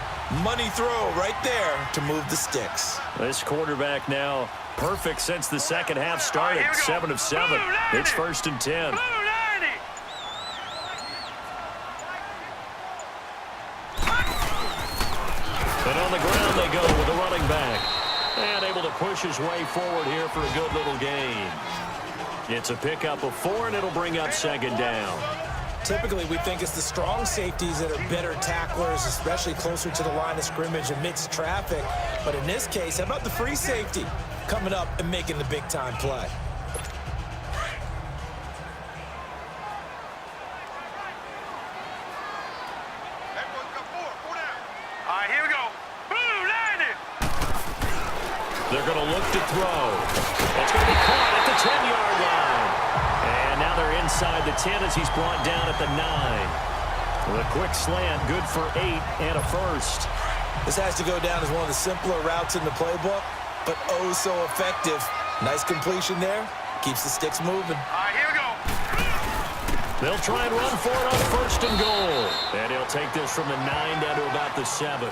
Money throw right there to move the sticks. This quarterback now perfect since the second half started. 7 of 7. It's 1st and 10. And on the ground they go with the running back. And able to push his way forward here for a good little gain. It's a pickup of 4, and it'll bring up 2nd down. Typically, we think it's the strong safeties that are better tacklers, especially closer to the line of scrimmage amidst traffic. But in this case, how about the free safety coming up and making the big-time play? All right, here we go. Boom, landed. They're going to look to throw. It's going to be caught at the 10-yard line. And now they're inside the 10 as he's brought down at the 9. With a quick slant, good for 8 and a first. This has to go down as one of the simpler routes in the playbook, but oh so effective. Nice completion there. Keeps the sticks moving. All right, here we go. They'll try and run for it on 1st and goal. And he'll take this from the 9 down to about the 7.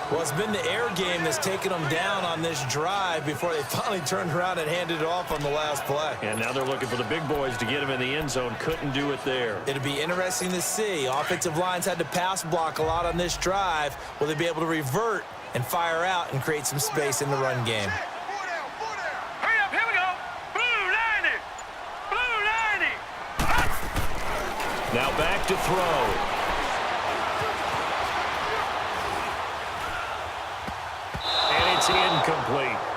Well, it's been the air game that's taken them down on this drive before they finally turned around and handed it off on the last play. And now they're looking for the big boys to get him in the end zone. Couldn't do it there. It'll be interesting to see. Offensive lines had to pass block a lot on this drive. Will they be able to revert and fire out and create some space in the run game? Hurry up, here we go. Blue 90. Blue 90. Now back to throw.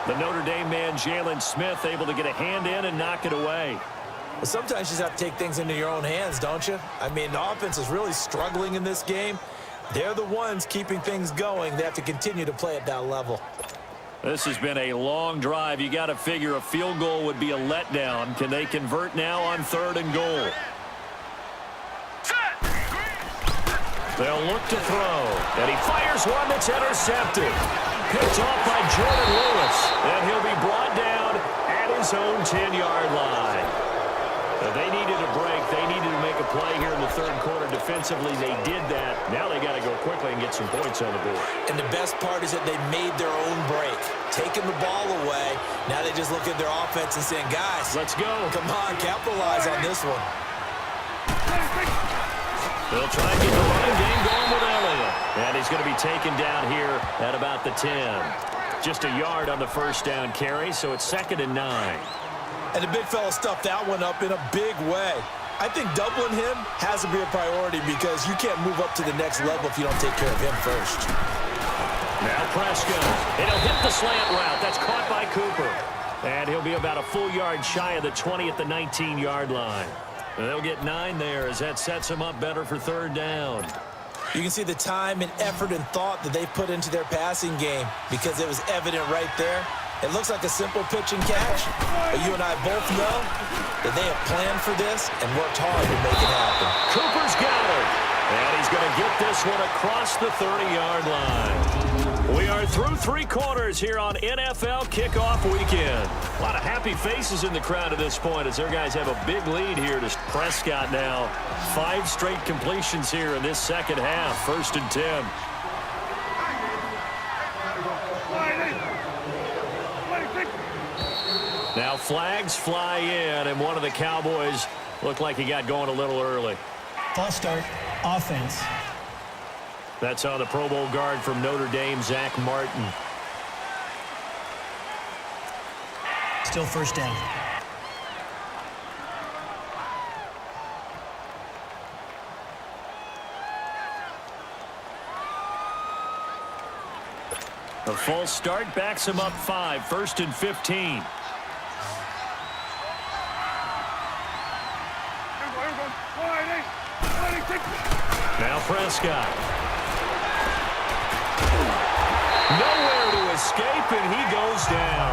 The Notre Dame man, Jalen Smith, able to get a hand in and knock it away. Well, sometimes you just have to take things into your own hands, don't you? I mean, the offense is really struggling in this game. They're the ones keeping things going. They have to continue to play at that level. This has been a long drive. You got to figure a field goal would be a letdown. Can they convert now on 3rd and goal? They'll look to throw. And he fires one that's intercepted. Picked off by Jordan Lewis. And he'll be brought down at his own 10-yard line. They needed a break. They needed to make a play here in the 3rd quarter defensively. They did that. Now they got to go quickly and get some points on the board. And the best part is that they made their own break. Taking the ball away. Now they just look at their offense and saying, guys, let's go. Come on, capitalize on this one. They'll try and get the running game going with Elliott. And he's going to be taken down here at about the 10. Just a yard on the 1st down carry, so it's 2nd and 9. And the big fella stuffed that one up in a big way. I think doubling him has to be a priority because you can't move up to the next level if you don't take care of him first. Now Prescott. And he'll hit the slant route. That's caught by Cooper. And he'll be about a full yard shy of the 20 at the 19-yard line. And they'll get 9 there as that sets them up better for 3rd down. You can see the time and effort and thought that they put into their passing game because it was evident right there. It looks like a simple pitch and catch, but you and I both know that they have planned for this and worked hard to make it happen. Cooper's got it, and he's going to get this one across the 30-yard line. We are through 3 quarters here on NFL Kickoff Weekend. A lot of happy faces in the crowd at this point as their guys have a big lead here to Prescott now. 5 straight completions here in this second half, 1st and 10. Now flags fly in, and one of the Cowboys looked like he got going a little early. False start, offense. That's on the Pro Bowl guard from Notre Dame, Zach Martin. Still 1st down. The false start backs him up 5, 1st and 15. Now Prescott. Nowhere to escape, and he goes down.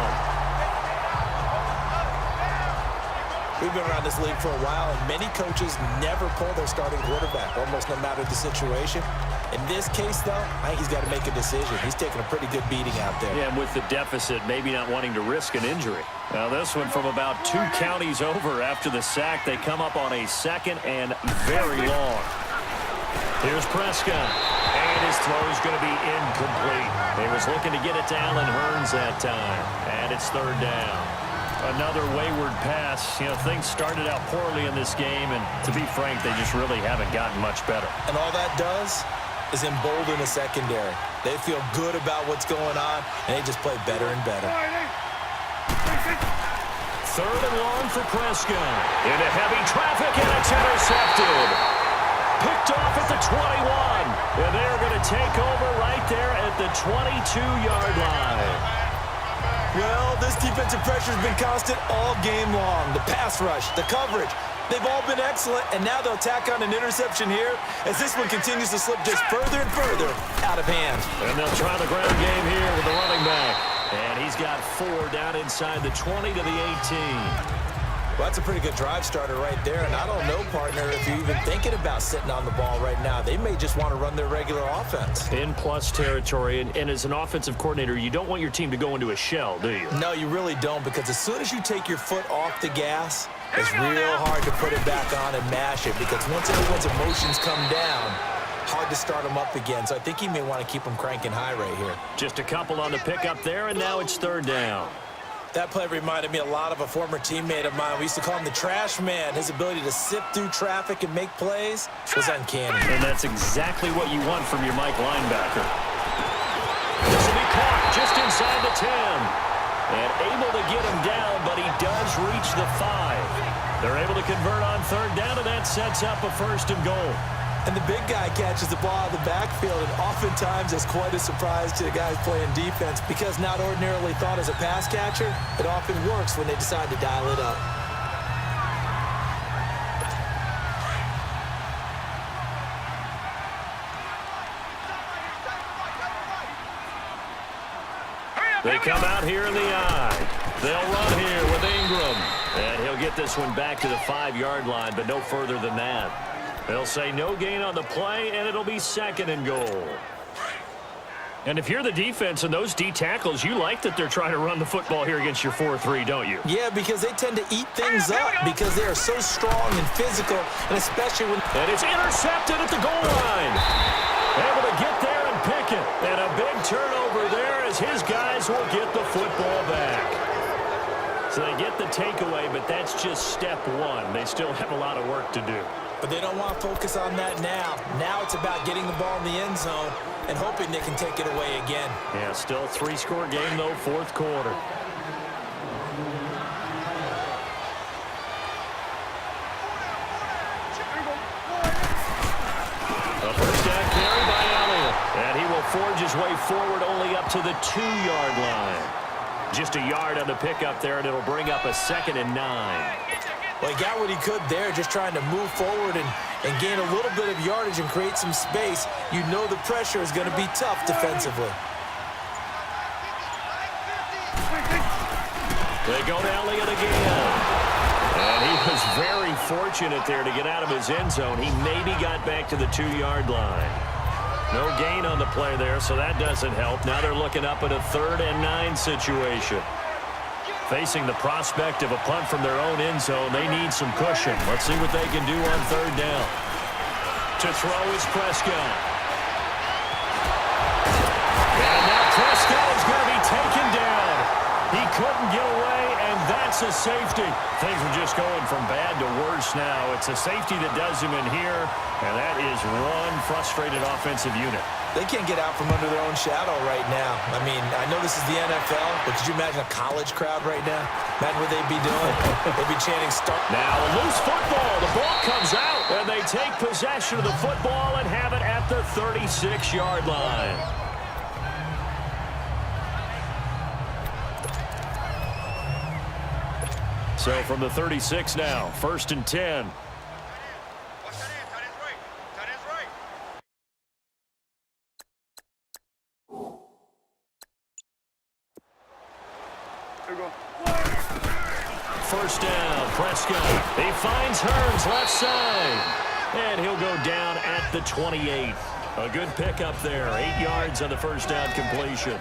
We've been around this league for a while, and many coaches never pull their starting quarterback, almost no matter the situation. In this case, though, I think he's got to make a decision. He's taking a pretty good beating out there. Yeah, and with the deficit, maybe not wanting to risk an injury. Now, this one from about 2 counties over after the sack. They come up on a 2nd and very long. Here's Prescott, and his throw is going to be incomplete. He was looking to get it to Allen Hurns that time, and it's 3rd down. Another wayward pass. You know, things started out poorly in this game, and to be frank, they just really haven't gotten much better. And all that does is embolden the secondary. They feel good about what's going on, and they just play better and better. 3rd and long for Prescott. Into heavy traffic, and it's intercepted. Picked off at the 21. And they're going to take over right there at the 22-yard line. Well, this defensive pressure has been constant all game long. The pass rush, the coverage, they've all been excellent, and now they'll tack on an interception here as this one continues to slip just further and further out of hand. And they'll try the ground game here with the running back. And he's got 4 down inside the 20 to the 18. Well, that's a pretty good drive starter right there, and I don't know, partner, if you're even thinking about sitting on the ball right now. They may just want to run their regular offense. In plus territory, and as an offensive coordinator, you don't want your team to go into a shell, do you? No, you really don't, because as soon as you take your foot off the gas, it's real hard to put it back on and mash it, because once everyone's emotions come down, hard to start them up again. So I think he may want to keep them cranking high right here. Just a couple on the pickup there, and now it's 3rd down. That play reminded me a lot of a former teammate of mine. We used to call him the trash man. His ability to sift through traffic and make plays was uncanny. And that's exactly what you want from your Mike linebacker. This will be caught just inside the 10. And able to get him down, but he does reach the 5. They're able to convert on 3rd down, and that sets up a 1st and goal. And the big guy catches the ball out of the backfield, and oftentimes it's quite a surprise to the guys playing defense because not ordinarily thought as a pass catcher, it often works when they decide to dial it up. They come out here in the eye. They'll run here with Ingram. And he'll get this one back to the 5-yard line, but no further than that. They'll say no gain on the play, and it'll be 2nd and goal. And if you're the defense and those D tackles, you like that they're trying to run the football here against your 4-3, don't you? Yeah, because they tend to eat things up because they are so strong and physical, and especially when... And it's intercepted at the goal line. Able to get there and pick it. And a big turnover there as his guys will get the football back. So they get the takeaway, but that's just step one. They still have a lot of work to do. But they don't want to focus on that now. Now it's about getting the ball in the end zone and hoping they can take it away again. Yeah, still a 3-score game, though, 4th quarter. A first down carry by Elliott. And he will forge his way forward only up to the 2-yard line. Just a yard on the pickup there, and it'll bring up a 2nd and 9. Well, he got what he could there, just trying to move forward and gain a little bit of yardage and create some space. You know the pressure is going to be tough defensively. They go to Elliott again. And he was very fortunate there to get out of his end zone. He maybe got back to the 2-yard line. No gain on the play there, so that doesn't help. Now they're looking up at a 3rd and 9 situation. Facing the prospect of a punt from their own end zone, they need some cushion. Let's see what they can do on 3rd down. To throw is Prescott. And now Prescott is going to be taken down. He couldn't get away, and that's a safety. Things are just going from bad to worse now. It's a safety that does him in here, and that is one frustrated offensive unit. They can't get out from under their own shadow right now. I mean, I know this is the NFL, but could you imagine a college crowd right now? Imagine what they'd be doing. They'd be chanting start. Now a loose football. The ball comes out, and they take possession of the football and have it at the 36-yard line. So from the 36 now, 1st and 10. Watch that end. Tight end's right. Tight end's right. Here we go. 1st down, Prescott. He finds Hearns left side. And he'll go down at the 28. A good pickup there. 8 yards on the 1st down completion.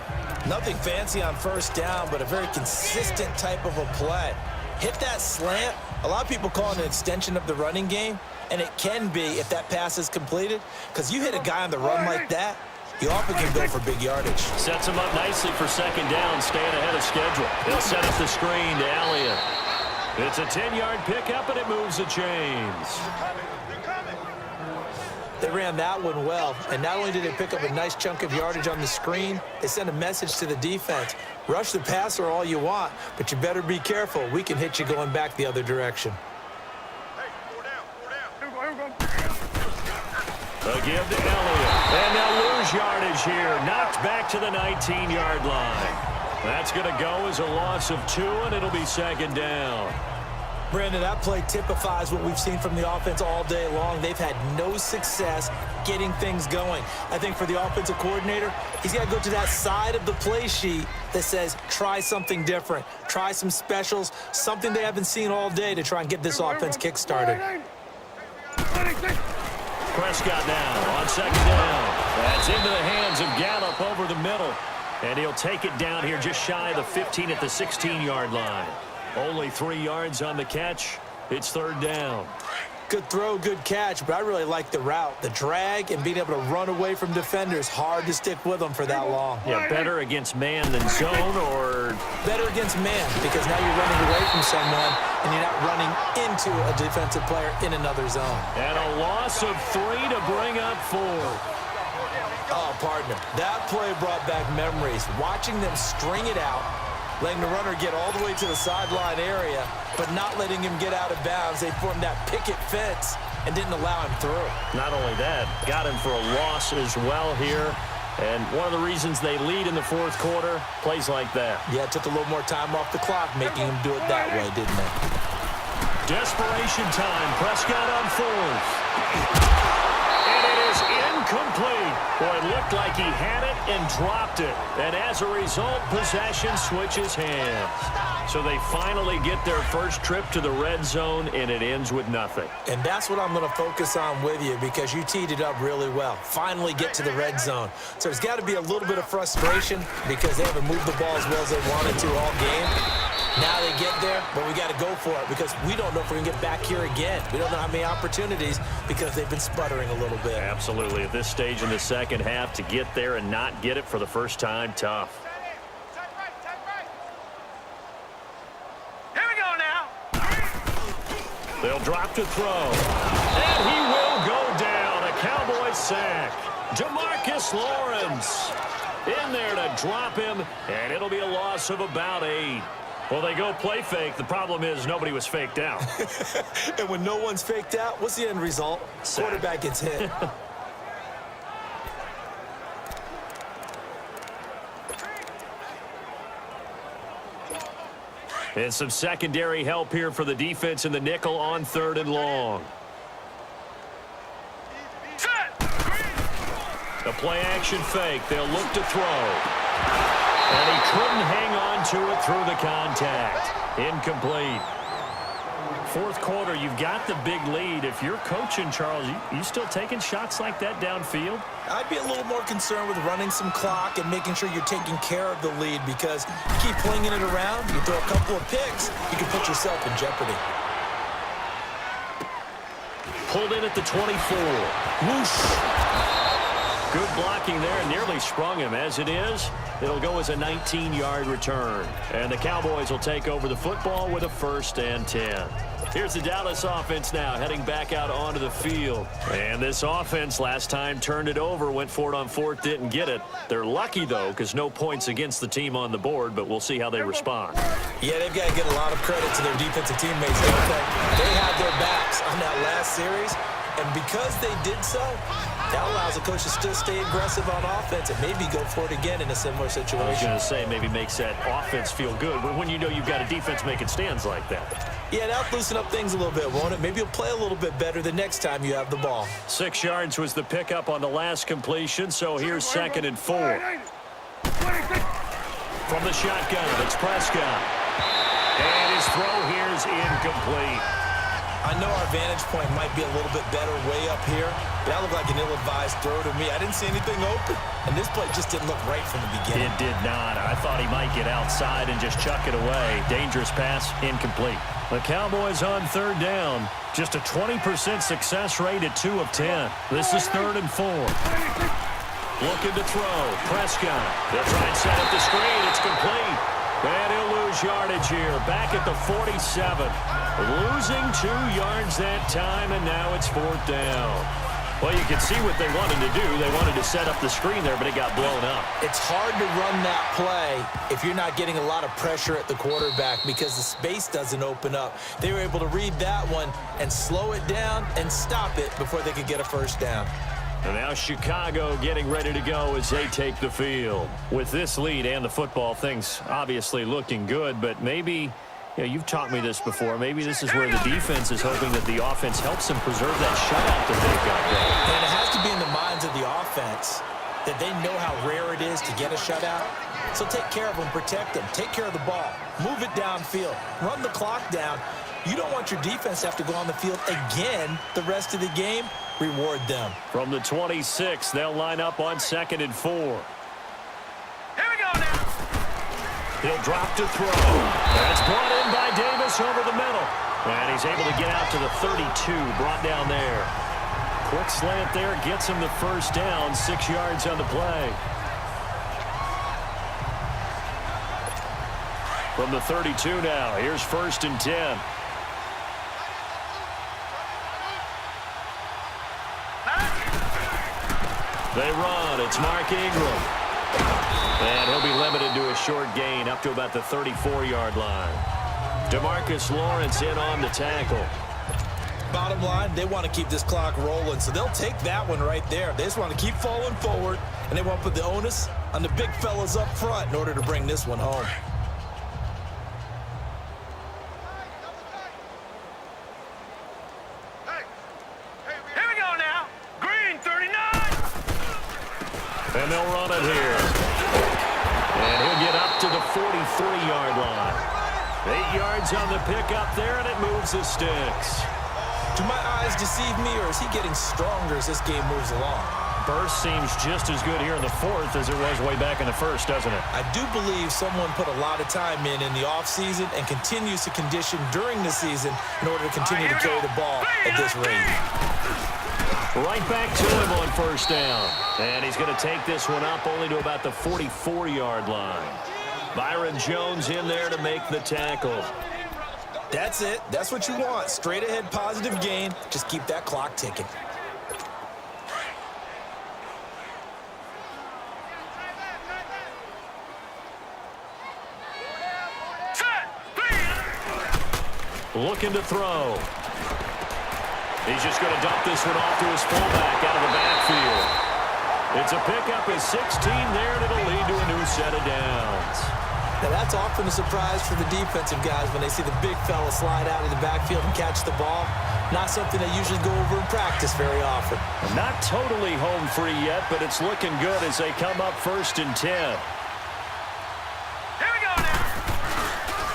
Nothing fancy on 1st down, but a very consistent type of a play. Hit that slant. A lot of people call it an extension of the running game, and it can be if that pass is completed, because you hit a guy on the run like that, you often can go for big yardage. Sets him up nicely for 2nd down, staying ahead of schedule. He'll set up the screen to Elliott. It's a 10-yard pickup, and it moves the chains. They ran that one well, and not only did they pick up a nice chunk of yardage on the screen, they sent a message to the defense. Rush the passer all you want, but you better be careful. We can hit you going back the other direction. Hey, 4 down. Here we go. A give to Elliott. And they'll lose yardage here. Knocked back to the 19-yard line. That's going to go as a loss of 2, and it'll be 2nd down. Brandon, that play typifies what we've seen from the offense all day long. They've had no success getting things going. I think for the offensive coordinator, he's got to go to that side of the play sheet that says, try something different, try some specials, something they haven't seen all day to try and get this offense kick-started. Prescott now on 2nd down. That's into the hands of Gallup over the middle. And he'll take it down here just shy of the 15 at the 16-yard line. Only 3 yards on the catch. It's 3rd down. Good throw, good catch, but I really like the route. The drag and being able to run away from defenders, hard to stick with them for that long. Yeah, better against man than zone, or... Better against man, because now you're running away from someone and you're not running into a defensive player in another zone. And a loss of 3 to bring up 4. Oh, partner, that play brought back memories. Watching them string it out, letting the runner get all the way to the sideline area, but not letting him get out of bounds. They formed that picket fence, and didn't allow him through. Not only that, got him for a loss as well here. And one of the reasons they lead in the fourth quarter, plays like that. Yeah, it took a little more time off the clock, making him do it that way, didn't it? Desperation time. Prescott on fourth. And it is incomplete. Boy, it looked like he had it and dropped it. And as a result, possession switches hands. So they finally get their first trip to the red zone, and it ends with nothing. And that's what I'm going to focus on with you, because you teed it up really well. Finally get to the red zone. So there's got to be a little bit of frustration because they haven't moved the ball as well as they wanted to all game. Now they get there, but we got to go for it because we don't know if we're going to get back here again. We don't know how many opportunities because they've been sputtering a little bit. Absolutely. At this stage in the second half, to get there and not get it for the first time, tough. Here we go now. They'll drop to throw. And he will go down. A Cowboys sack. DeMarcus Lawrence in there to drop him, and it'll be a loss of about 8. Well, they go play fake. The problem is nobody was faked out. And when no one's faked out, what's the end result? Sack. Quarterback gets hit. And some secondary help here for the defense in the nickel on 3rd and long. Set. The play action fake. They'll look to throw. And he couldn't hang on to it through the contact. Incomplete. Fourth quarter, you've got the big lead. If you're coaching, Charles, you still taking shots like that downfield? I'd be a little more concerned with running some clock and making sure you're taking care of the lead, because you keep flinging it around, you throw a couple of picks, you can put yourself in jeopardy. Pulled in at the 24. Whoosh. Good blocking there, nearly sprung him. As it is, it'll go as a 19-yard return. And the Cowboys will take over the football with a 1st and 10. Here's the Dallas offense now, heading back out onto the field. And this offense last time turned it over, went for it on 4th, didn't get it. They're lucky, though, because no points against the team on the board, but we'll see how they respond. Yeah, they've got to get a lot of credit to their defensive teammates, don't they? They had their backs on that last series, and because they did so, that allows the coach to still stay aggressive on offense and maybe go for it again in a similar situation. I was going to say, maybe makes that offense feel good, but when you know you've got a defense making stands like that. Yeah, that'll loosen up things a little bit, won't it? Maybe you'll play a little bit better the next time you have the ball. 6 yards was the pickup on the last completion, so here's 2nd and 4. From the shotgun, it's Prescott. And his throw here is incomplete. I know our vantage point might be a little bit better way up here, but that looked like an ill-advised throw to me. I didn't see anything open, and this play just didn't look right from the beginning. It did not. I thought he might get outside and just chuck it away. Dangerous pass, incomplete. The Cowboys on 3rd down. Just a 20% success rate at 2 of 10. This is 3rd and 4. Looking to throw. Prescott. They'll try and set up the screen. It's complete. And he'll lose yardage here. Back at the 47. Losing 2 yards that time, and now it's 4th down. Well, you can see what they wanted to do. They wanted to set up the screen there, but it got blown up. It's hard to run that play if you're not getting a lot of pressure at the quarterback because the space doesn't open up. They were able to read that one and slow it down and stop it before they could get a 1st down. And now Chicago getting ready to go as they take the field. With this lead and the football, things obviously looking good, but maybe, you know, you've taught me this before, maybe this is where the defense is hoping that the offense helps them preserve that shutout that they've got there. And it has to be in the minds of the offense that they know how rare it is to get a shutout. So take care of them, protect them, take care of the ball, move it downfield, run the clock down. You don't want your defense to have to go on the field again the rest of the game. Reward them. From the 26, they'll line up on 2nd and 4. Here we go now. He'll drop to throw. That's brought in by Davis over the middle. And he's able to get out to the 32, brought down there. Quick slant there, gets him the 1st down, 6 yards on the play. From the 32 now, here's 1st and 10. They run. It's Mark Ingram. And he'll be limited to a short gain up to about the 34-yard line. DeMarcus Lawrence in on the tackle. Bottom line, they want to keep this clock rolling, so they'll take that one right there. They just want to keep falling forward, and they want to put the onus on the big fellas up front in order to bring this one home. Here we go now. Green 39. And they'll run it here. And he'll get up to the 43-yard line. 8 yards on the pickup there, and it moves the sticks. Do my eyes deceive me, or is he getting stronger as this game moves along? Burst seems just as good here in the fourth as it was way back in the first, doesn't it? I do believe someone put a lot of time in the offseason and continues to condition during the season in order to continue to carry the ball at this rate. Right back to him on first down. And he's going to take this one up only to about the 44-yard line. Byron Jones in there to make the tackle. That's it. That's what you want. Straight ahead positive gain. Just keep that clock ticking. Looking to throw. He's just going to dump this one off to his fullback out of the backfield. It's a pickup of 16 there, and it'll lead to a new set of downs. Now that's often a surprise for the defensive guys when they see the big fella slide out of the backfield and catch the ball. Not something they usually go over in practice very often. Not totally home free yet, but it's looking good as they come up 1st and 10. Here we go now.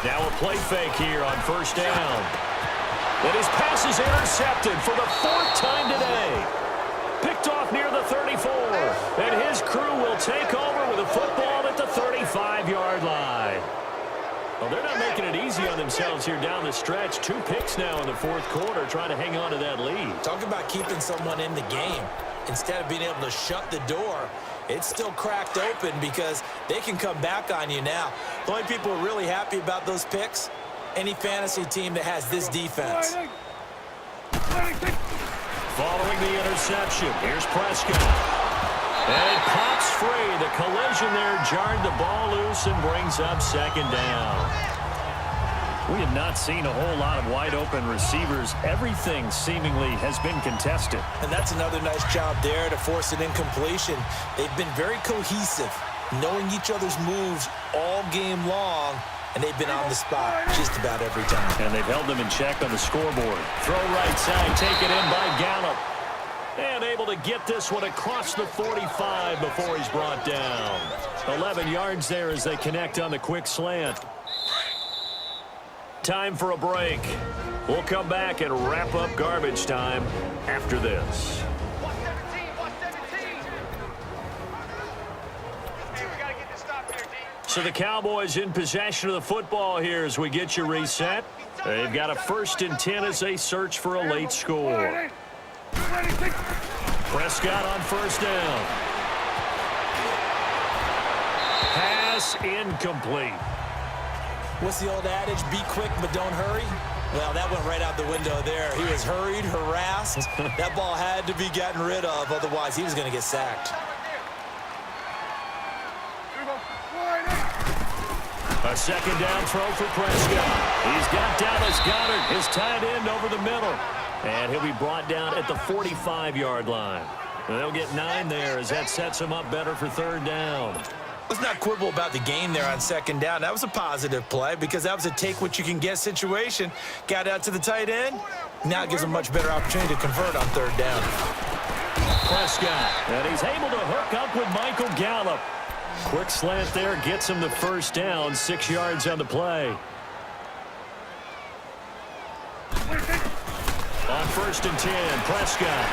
Now a play fake here on first down. And his pass is intercepted for the 4th time today. Picked off near the 34. And his crew will take over with a football at the 35-yard line. Well, they're not making it easy on themselves here down the stretch. 2 picks now in the 4th quarter, trying to hang on to that lead. Talk about keeping someone in the game. Instead of being able to shut the door, it's still cracked open because they can come back on you now. The only people who are really happy about those picks, any fantasy team that has this defense. Following the interception, here's Prescott. And it pops free. The collision there jarred the ball loose and brings up 2nd down. We have not seen a whole lot of wide-open receivers. Everything seemingly has been contested. And that's another nice job there to force an incompletion. They've been very cohesive, knowing each other's moves all game long, and they've been on the spot just about every time. And they've held them in check on the scoreboard. Throw right side, taken in by Gallup. And able to get this one across the 45 before he's brought down. 11 yards there as they connect on the quick slant. Time for a break. We'll come back and wrap up garbage time after this. 117. Hey, we gotta get this stop here, D. So the Cowboys in possession of the football here as we get you reset. They've got a 1st and 10 as they search for a late score. Prescott on first down. Pass incomplete. What's the old adage? Be quick, but don't hurry. Well, that went right out the window there. He was hurried, harassed. That ball had to be gotten rid of, otherwise he was going to get sacked. A 2nd down throw for Prescott. He's got Dallas Goedert, his tight end, over the middle. And he'll be brought down at the 45-yard line. And they'll get 9 there as that sets him up better for 3rd down. Let's not quibble about the gain there on 2nd down. That was a positive play because that was a take-what-you-can-get situation. Got out to the tight end. Now it gives him a much better opportunity to convert on 3rd down. Prescott, and he's able to hook up with Michael Gallup. Quick slant there gets him the 1st down, 6 yards on the play. On 1st and 10, Prescott.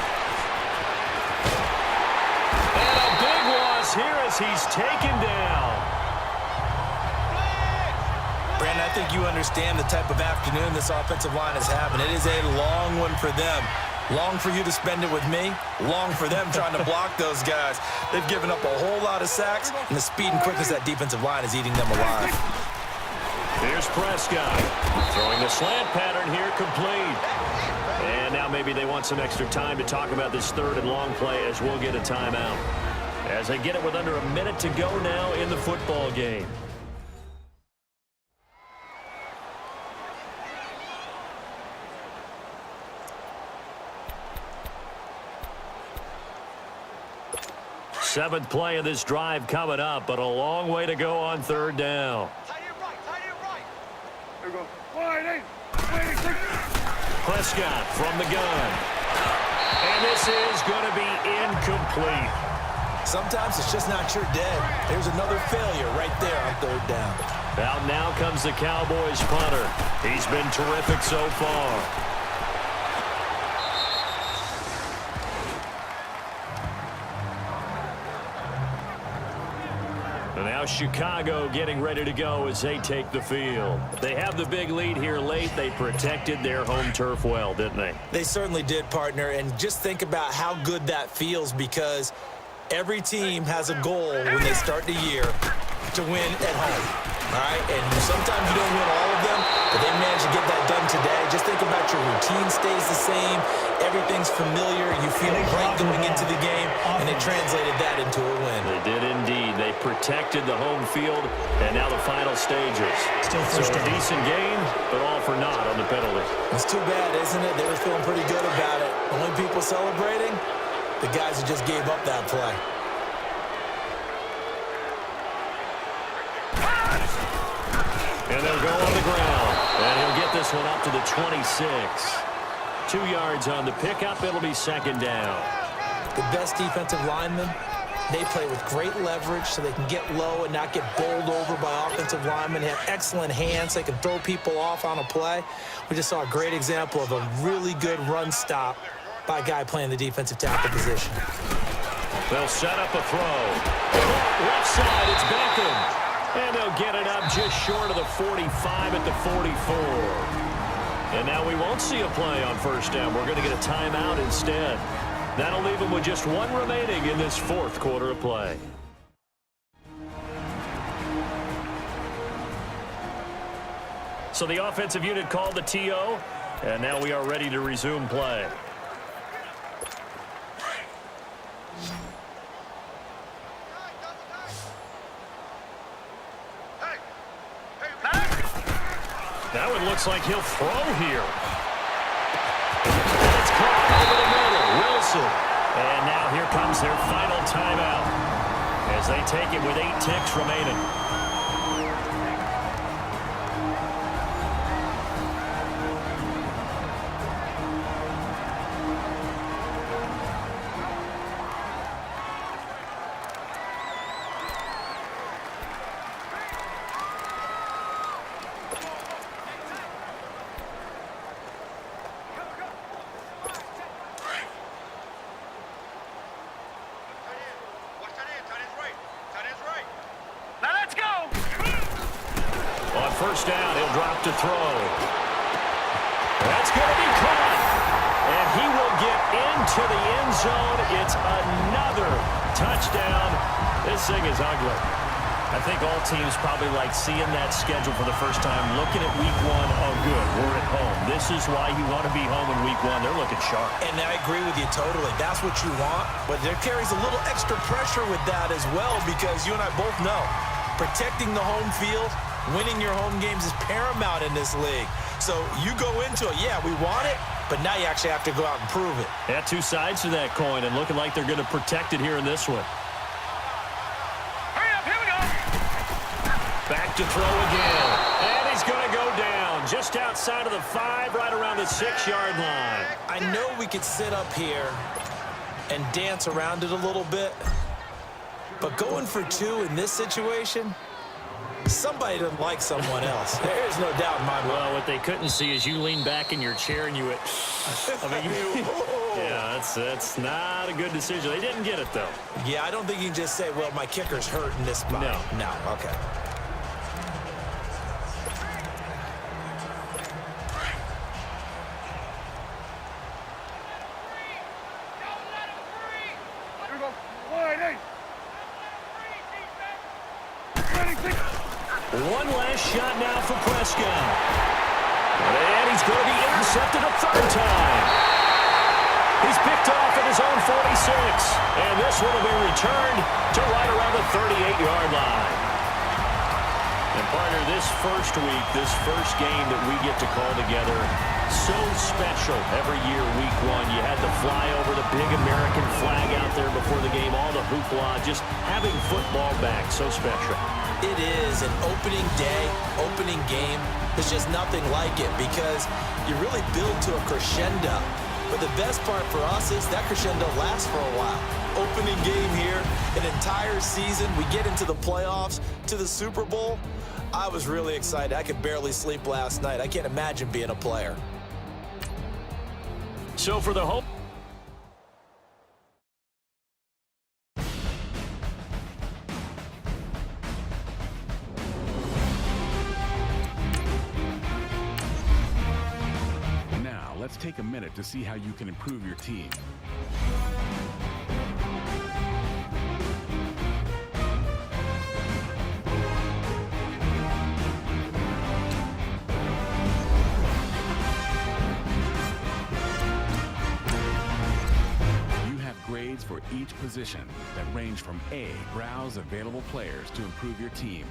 And a big loss here as he's taken down. Brandon, I think you understand the type of afternoon this offensive line is having. It is a long one for them. Long for you to spend it with me. Long for them trying to block those guys. They've given up a whole lot of sacks, and the speed and quickness of that defensive line is eating them alive. Here's Prescott. Throwing the slant pattern here, complete. And now maybe they want some extra time to talk about this 3rd and long play as we'll get a timeout. As they get it with under a minute to go now in the football game. Seventh play of this drive coming up, but a long way to go on third down. Tight end right, tight end right. Here we go. Wide 8. Prescott from the gun. And this is going to be incomplete. Sometimes it's just not your day. There's another failure right there on third down. Out now comes the Cowboys punter. He's been terrific so far. And now Chicago getting ready to go as they take the field. They have the big lead here late. They protected their home turf well, didn't they? They certainly did, partner. And just think about how good that feels, because every team has a goal when they start the year to win at home. All right, and sometimes you don't win all of them, but they managed to get that done today. Just think about your routine stays the same. Everything's familiar. You feel great going into the game, and they translated that into a win. They did indeed. They protected the home field, and now the final stages. Still So first a down. decent game, but all for naught on the penalty. It's too bad, isn't it? They were feeling pretty good about it. Only people celebrating, the guys who just gave up that play. And they'll go on the ground. And he'll get this one up to the 26. 2 yards on the pickup. It'll be second down. The best defensive linemen, they play with great leverage so they can get low and not get bowled over by offensive linemen. They have excellent hands. They can throw people off on a play. We just saw a great example of a really good run stop by a guy playing the defensive tackle position. They'll set up a throw. Left side, it's Beckham. And they'll get it up just short of the 45 at the 44. And now we won't see a play on first down. We're going to get a timeout instead. That'll leave them with just one remaining in this fourth quarter of play. So the offensive unit called the TO, and now we are ready to resume play. Now it looks like he'll throw here. It's caught over the middle. Wilson. And now here comes their final timeout as they take it with 8 ticks remaining. First down, he'll drop to throw. That's going to be caught. And he will get into the end zone. It's another touchdown. This thing is ugly. I think all teams probably like seeing that schedule for the first time, looking at week one. Oh, good, we're at home. This is why you want to be home in week one. They're looking sharp. And I agree with you totally. That's what you want. But there carries a little extra pressure with that as well, because you and I both know protecting the home field, winning your home games is paramount in this league. So you go into it, yeah, we want it, but now you actually have to go out and prove it. Yeah, two sides to that coin, and looking like they're going to protect it here in this one. Hurry up, here we go. Back to throw again. And he's going to go down just outside of the 5, right around the 6-yard line. I know we could sit up here and dance around it a little bit, but going for 2 in this situation, somebody doesn't like someone else. There's no doubt in my mind. Well, what they couldn't see is you lean back in your chair and you went, yeah, that's not a good decision. They didn't get it, though. Yeah, I don't think you can just say, well, my kicker's hurt in this spot. No, okay. Here we go. Wide 8. One last shot now for Prescott. And he's going to be intercepted a third time. He's picked off at his own 46. And this one will be returned to right around the 38-yard line. And partner, this first week, this first game that we get to call together, So special every year, week one. You had the fly over the big American flag out there before the game, all the hoopla, just having football back, so special. It is an opening day, opening game. There's just nothing like it because you really build to a crescendo. But the best part for us is that crescendo lasts for a while. Opening game here, an entire season. We get into the playoffs, to the Super Bowl. I was really excited. I could barely sleep last night. I can't imagine being a player. So for the home. Now, let's take a minute to see how you can improve your team. Grades for each position that range from A, browse available players to improve your team.